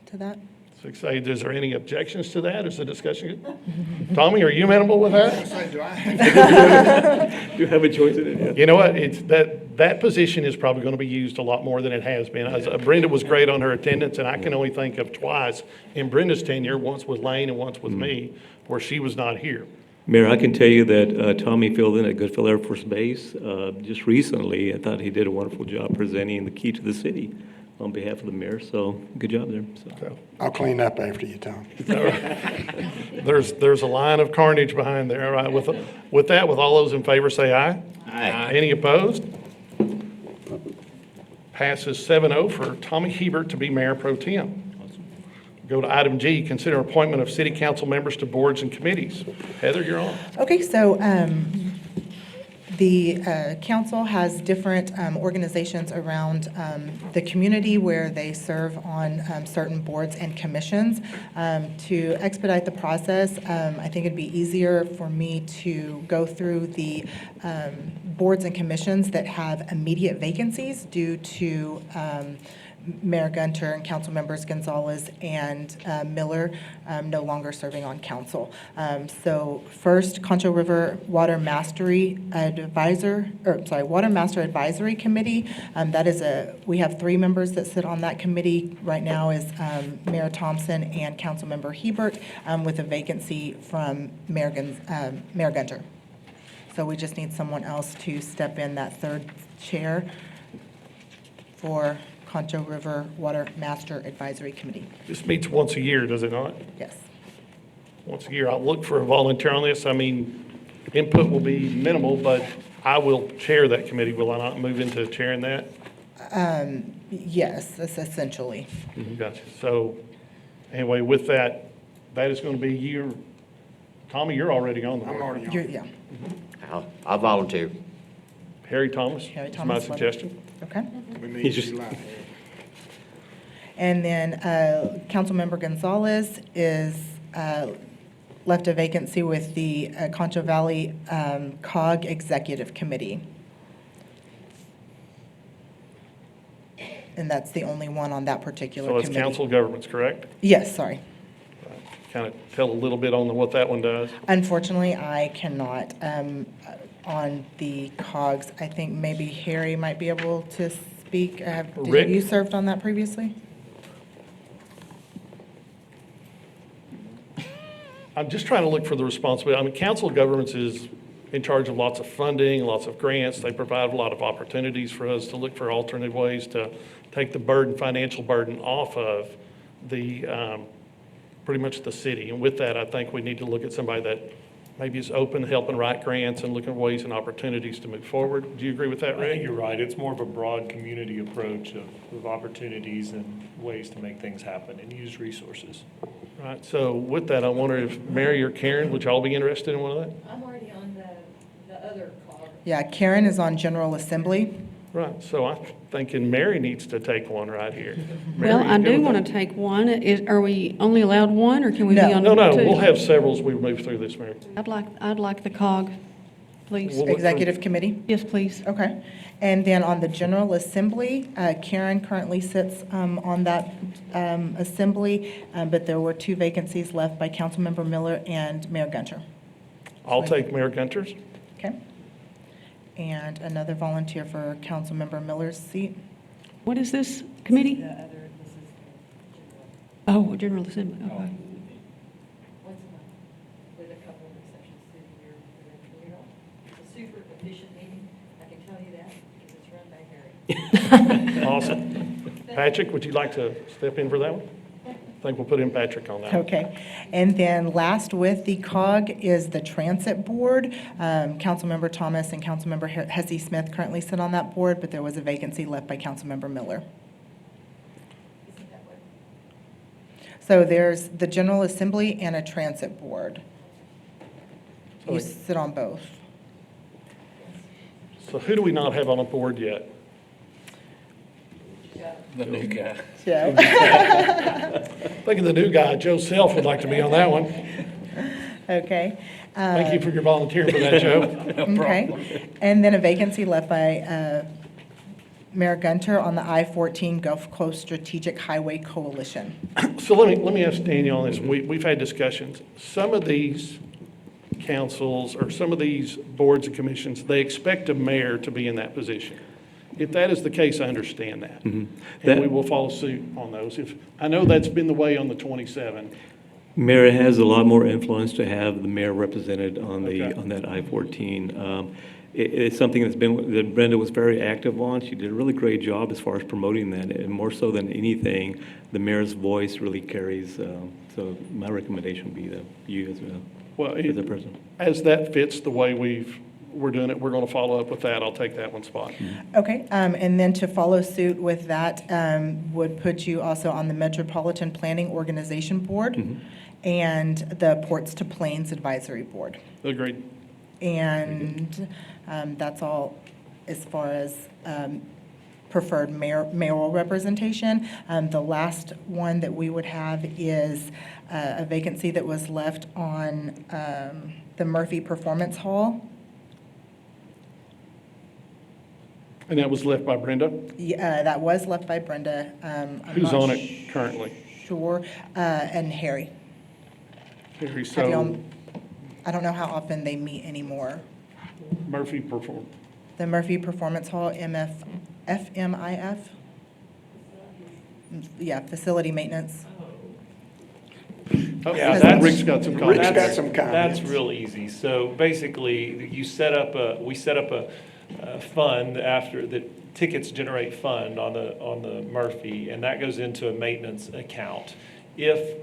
D: to that?
A: So say, is there any objections to that? Is the discussion good? Tommy, are you amenable with that?
K: Do you have a choice in it? Yeah.
A: You know what? It's that position is probably going to be used a lot more than it has been. Brenda was great on her attendance, and I can only think of twice in Brenda's tenure, once with Lane and once with me, where she was not here.
K: Mayor, I can tell you that Tommy filled in at Goodfellow Air Force Base just recently. I thought he did a wonderful job presenting the key to the city on behalf of the mayor, so good job there. So.
Q: I'll clean up after you, Tom.
A: There's a line of carnage behind there. All right, with that, with all those in favor, say aye.
B: Aye.
A: Any opposed? Passes 7-0 for Tommy Hebert to be mayor pro tem. Go to item G, consider appointment of city council members to boards and committees. Heather, you're on.
D: Okay, so the council has different organizations around the community where they serve on certain boards and commissions. To expedite the process, I think it'd be easier for me to go through the boards and commissions that have immediate vacancies due to Mayor Gunter and council members Gonzalez and Miller no longer serving on council. So first, Concho River Water Master Advisory Committee. We have 3 members that sit on that committee right now is Mayor Thompson and Councilmember Hebert, with a vacancy from Mayor Gunter. So we just need someone else to step in that 3rd chair for Concho River Water Master Advisory Committee.
A: This meets once a year, does it not?
D: Yes.
A: Once a year. I'll look for a volunteer on this. I mean, input will be minimal, but I will chair that committee. Will I not move into chairing that?
D: Yes, that's essentially.
A: Gotcha. So anyway, with that, that is going to be you. Tommy, you're already on the board.
Q: I'm already on.
D: Yeah.
B: I'll volunteer.
A: Harry Thomas
D: Harry
A: is my
D: Thomas,
A: suggestion.
D: Okay.
Q: We need you live.
D: And then Councilmember Gonzalez is left a vacancy with the Concho Valley COG Executive Committee. And that's the only one on that particular
A: So
D: committee.
A: it's council governments, correct?
D: Yes, sorry.
A: Kind of tell a little bit on what that one does.
D: Unfortunately, I cannot. On the COGS, I think maybe Harry might be able to speak. Have
A: Rick?
D: you served on that previously?
A: I'm just trying to look for the responsibility. I mean, council of governments is in charge of lots of funding, lots of grants. They provide a lot of opportunities for us to look for alternative ways to take the burden, financial burden off of the, pretty much the city. And with that, I think we need to look at somebody that maybe is open to helping write grants and looking at ways and opportunities to move forward. Do you agree with that,
U: I
A: Rick?
U: think you're right. It's more of a broad community approach of opportunities and ways to make things happen and use resources.
A: Right, so with that, I wonder if Mary or Karen, would y'all be interested in one of that?
R: I'm already on the other call.
D: Yeah, Karen is on General Assembly.
A: Right, so I'm thinking Mary needs to take one right here.
G: Well,
A: Mary,
G: I
A: you good
G: do
A: with
G: want
A: that?
G: to take one. Are we only allowed one, or can we be on
A: No,
G: two?
A: we'll have several as we move through this, Mary.
G: I'd like the COG, please.
A: We'll look for-
D: Executive Committee?
G: Yes, please.
D: Okay. And then on the General Assembly, Karen currently sits on that assembly, but there were 2 vacancies left by Councilmember Miller and Mayor Gunter.
A: I'll take Mayor Gunter's.
D: Okay. And another volunteer for Councilmember Miller's seat.
G: What is this committee? Oh, General Assembly, okay.
R: Once a month, with a couple of exceptions through the year. It's a super efficient meeting, I can tell you that, because it's run by Harry.
A: Awesome. Patrick, would you like to step in for that one? I think we'll put in Patrick on that.
D: Okay. And then last with the COG is the Transit Board. Councilmember Thomas and Councilmember Hesse Smith currently sit on that board, but there was a vacancy left by Councilmember Miller. So there's the General Assembly and a Transit Board. You sit on both.
A: So who do we not have on a board yet?
I: The new guy.
D: Joe.
A: Think of the new guy, Joe Self would like to be on that one.
D: Okay.
A: Thank you for your volunteer for that, Joe.
D: Okay. And then a vacancy left by Mayor Gunter on the I-14 Gulf Coast Strategic Highway Coalition.
A: So let me ask Daniel on this. We've had discussions. Some of these councils or some of these boards and commissions, they expect a mayor to be in that position. If that is the case, I understand that. And we will follow suit on those. I know that's been the way on the 27.
K: Mayor has a lot more influence to have the mayor represented on
A: Okay.
K: on that I-14. It's something that Brenda was very active on. She did a really great job as far as promoting that, and more so than anything, the mayor's voice really carries. So my recommendation would be that you as the president.
A: As that fits the way we're doing it, we're going to follow up with that. I'll take that one spot.
D: Okay, and then to follow suit with that would put you also on the Metropolitan Planning Organization Board and the Ports to Plains Advisory Board.
A: Agreed.
D: And that's all as far as preferred mayoral representation. The last one that we would have is a vacancy that was left on the Murphy Performance Hall.
A: And that was left by Brenda?
D: That was left by Brenda. I'm
A: Who's
D: not
A: on it currently?
D: Sure, and Harry.
A: Harry,
D: Have y'all-
A: so
D: I don't know how often they meet anymore.
A: Murphy performed.
D: The Murphy Performance Hall, FMIF? Yeah, facility maintenance.
A: Oh,
U: Yeah,
A: Rick's got some comments.
Q: Rick's got some comments.
U: That's real easy. So basically, we set up a fund after the tickets generate fund on the Murphy, and that goes into a maintenance account. If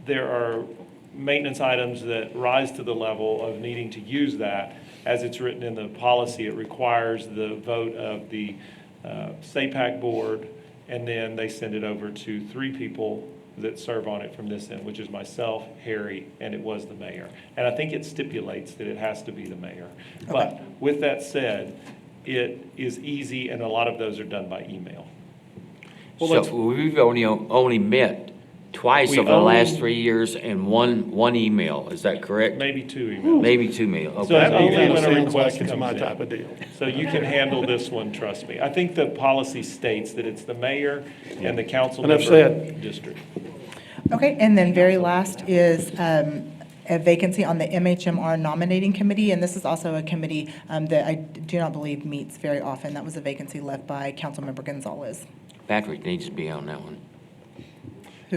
U: there are maintenance items that rise to the level of needing to use that, as it's written in the policy, it requires the vote of the SAPAC board, and then they send it over to 3 people that serve on it from this end, which is myself, Harry, and it was the mayor. And I think it stipulates that it has to be the mayor. But with that said, it is easy, and a lot of those are done by email.
B: So we've only met twice
U: We
B: over the last
U: only-
B: 3 years and one email, is that correct?
U: Maybe 2 emails.
B: Maybe 2 emails,
U: So
B: okay.
U: it's only when a
A: Sounds
U: request
A: like it's
U: comes
A: my
U: in.
A: type of deal.
U: So you can handle this one, trust me. I think the policy states that it's the mayor and the council
A: Enough
U: member
A: said.
U: district.
D: Okay, and then very last is a vacancy on the MHMR nominating committee, and this is also a committee that I do not believe meets very often. That was a vacancy left by Councilmember Gonzalez.
B: Patrick needs to be on that one.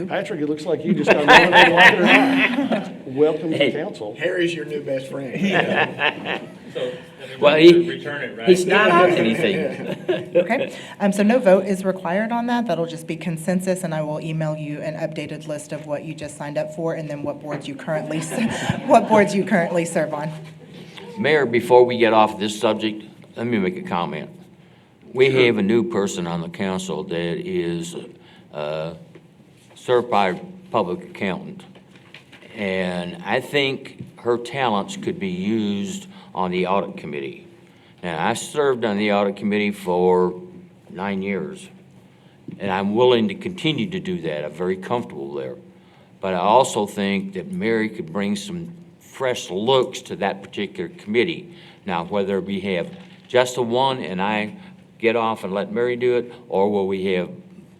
A: Patrick, it looks like you just got nominated like it or not. Welcome to council.
Q: Harry's your new best friend.
B: Well, he's not on anything.
D: Okay, so no vote is required on that. That'll just be consensus, and I will email you an updated list of what you just signed up for and then what boards you currently, serve on.
B: Mayor, before we get off this subject, let me make a comment. We have a new person on the council that is certified public accountant. And I think her talents could be used on the audit committee. Now, I served on the audit committee for 9 years, and I'm willing to continue to do that. I'm very comfortable there. But I also think that Mary could bring some fresh looks to that particular committee. Now, whether we have just the one and I get off and let Mary do it, or will we have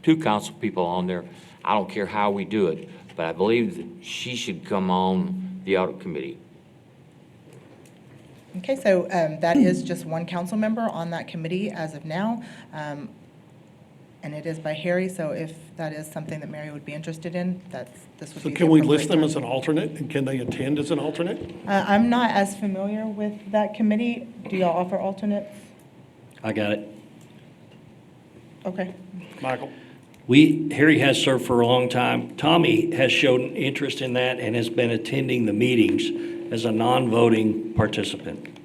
B: 2 council people on there, I don't care how we do it, but I believe that she should come on the audit committee.
D: Okay, so that is just one council member on that committee as of now, and it is by Harry, so if that is something that Mary would be interested in, this would
A: So
D: be the
A: can we list
D: appropriate
A: them
D: time.
A: as an alternate, and can they attend as an alternate?
D: I'm not as familiar with that committee. Do y'all offer alternates?
F: I got it.
D: Okay.
A: Michael?
F: Harry has served for a long time. Tommy has shown interest in that and has been attending the meetings as a non-voting participant.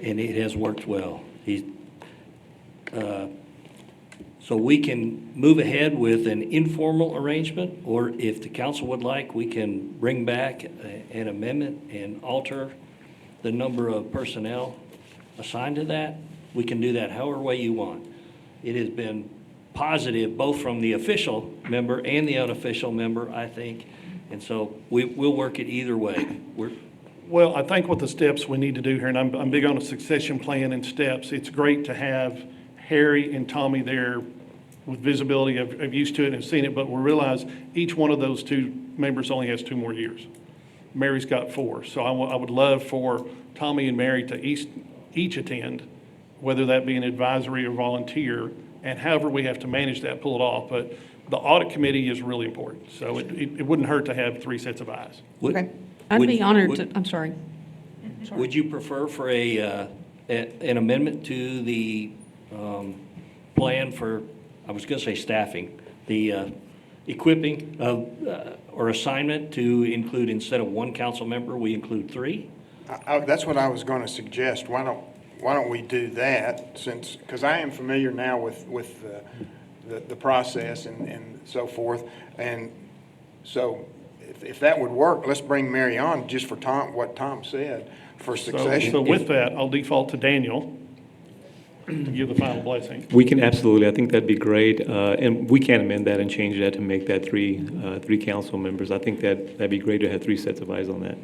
F: And it has worked well. So we can move ahead with an informal arrangement, or if the council would like, we can bring back an amendment and alter the number of personnel assigned to that. We can do that however way you want. It has been positive, both from the official member and the unofficial member, I think. And so we'll work it either way.
A: Well, I think what the steps we need to do here, and I'm big on a succession plan and steps. It's great to have Harry and Tommy there with visibility of used to it and have seen it, but we realize each one of those 2 members only has 2 more years. Mary's got 4, so I would love for Tommy and Mary to each attend, whether that be an advisory or volunteer, and however we have to manage that, pull it off. But the audit committee is really important, so it wouldn't hurt to have 3 sets of eyes.
D: Okay.
G: I'd be honored to, I'm sorry.
F: Would you prefer for an amendment to the plan for, I was going to say staffing, the equipping of, or assignment to include, instead of 1 council member, we include 3?
Q: That's what I was going to suggest. Why don't we do that, since, because I am familiar now with the process and so forth. And so if that would work, let's bring Mary on just for what Tom said for succession.
A: So with that, I'll default to Daniel to give the final blessing.
K: We can absolutely, I think that'd be great. And we can amend that and change that to make that 3 council members. I think that'd be great to have 3 sets of eyes on that.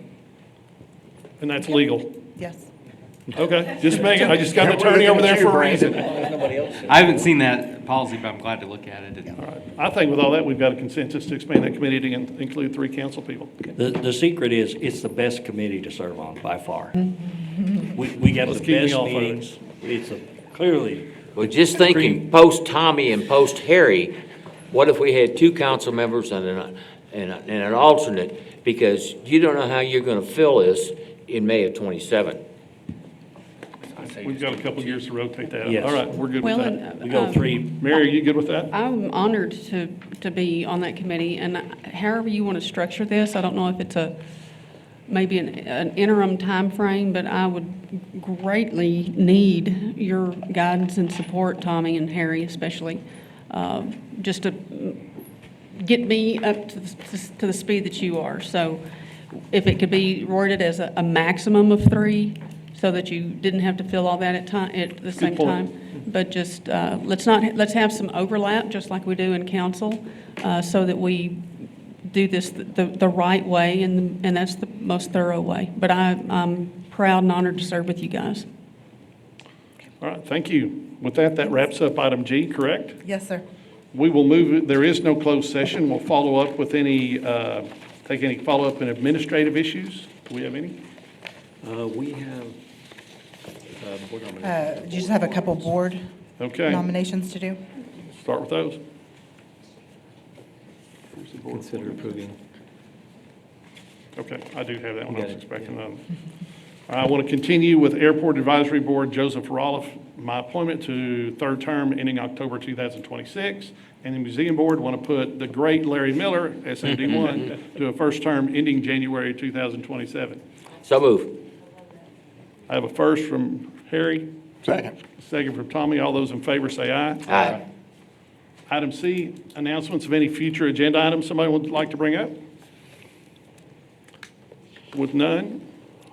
A: And that's legal.
D: Yes.
A: Okay, just make it, I just got an attorney over there for a reason.
S: I haven't seen that policy, but I'm glad to look at it.
A: I think with all that, we've got a consensus to expand that committee to include 3 council people.
F: The secret is, it's the best committee to serve on by far. We got
A: Let's
F: the
A: keep me
F: best
A: off
F: meetings. It's clearly.
B: Well, just thinking, post Tommy and post Harry, what if we had 2 council members and an alternate? Because you don't know how you're going to fill this in May of '27.
A: We've got a couple of years to rotate that.
F: Yes.
A: All right, we're good with
G: Well,
A: that.
F: We go 3.
A: Mary, are you good with that?
G: I'm honored to be on that committee, and however you want to structure this, I don't know if it's maybe an interim time frame, but I would greatly need your guidance and support, Tommy and Harry especially, just to get me up to the speed that you are. So if it could be worded as a maximum of 3, so that you didn't have to fill all that at the same
A: point.
G: time. But just, let's have some overlap, just like we do in council, so that we do this the right way, and that's the most thorough way. But I'm proud and honored to serve with you guys.
A: All right, thank you. With that, that wraps up item G, correct?
D: Yes, sir.
A: We will move, there is no closed session. We'll follow up with take any follow-up in administrative issues. Do we have any?
F: We have.
D: You just have a couple board
A: Okay.
D: nominations to do?
A: Start with those.
K: Consider approving.
A: Okay, I do have that one. I was expecting that. I want to continue with Airport Advisory Board, Joseph Roloff, my appointment to 3rd term ending October 2026. And the Museum Board, want to put the great Larry Miller, SMD1, to a 1st term ending January 2027.
B: So move.
A: I have a first from Harry.
Q: Second.
A: Second from Tommy. All those in favor say aye.
B: Aye.
A: Item C, announcements of any future agenda items somebody would like to bring up? With none,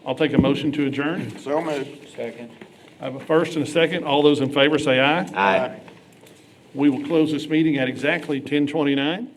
A: I'll take a motion to adjourn.
Q: So moved.
I: Second.
A: I have a first and a second. All those in favor say aye.
B: Aye.
A: We will close this meeting at exactly 10:29.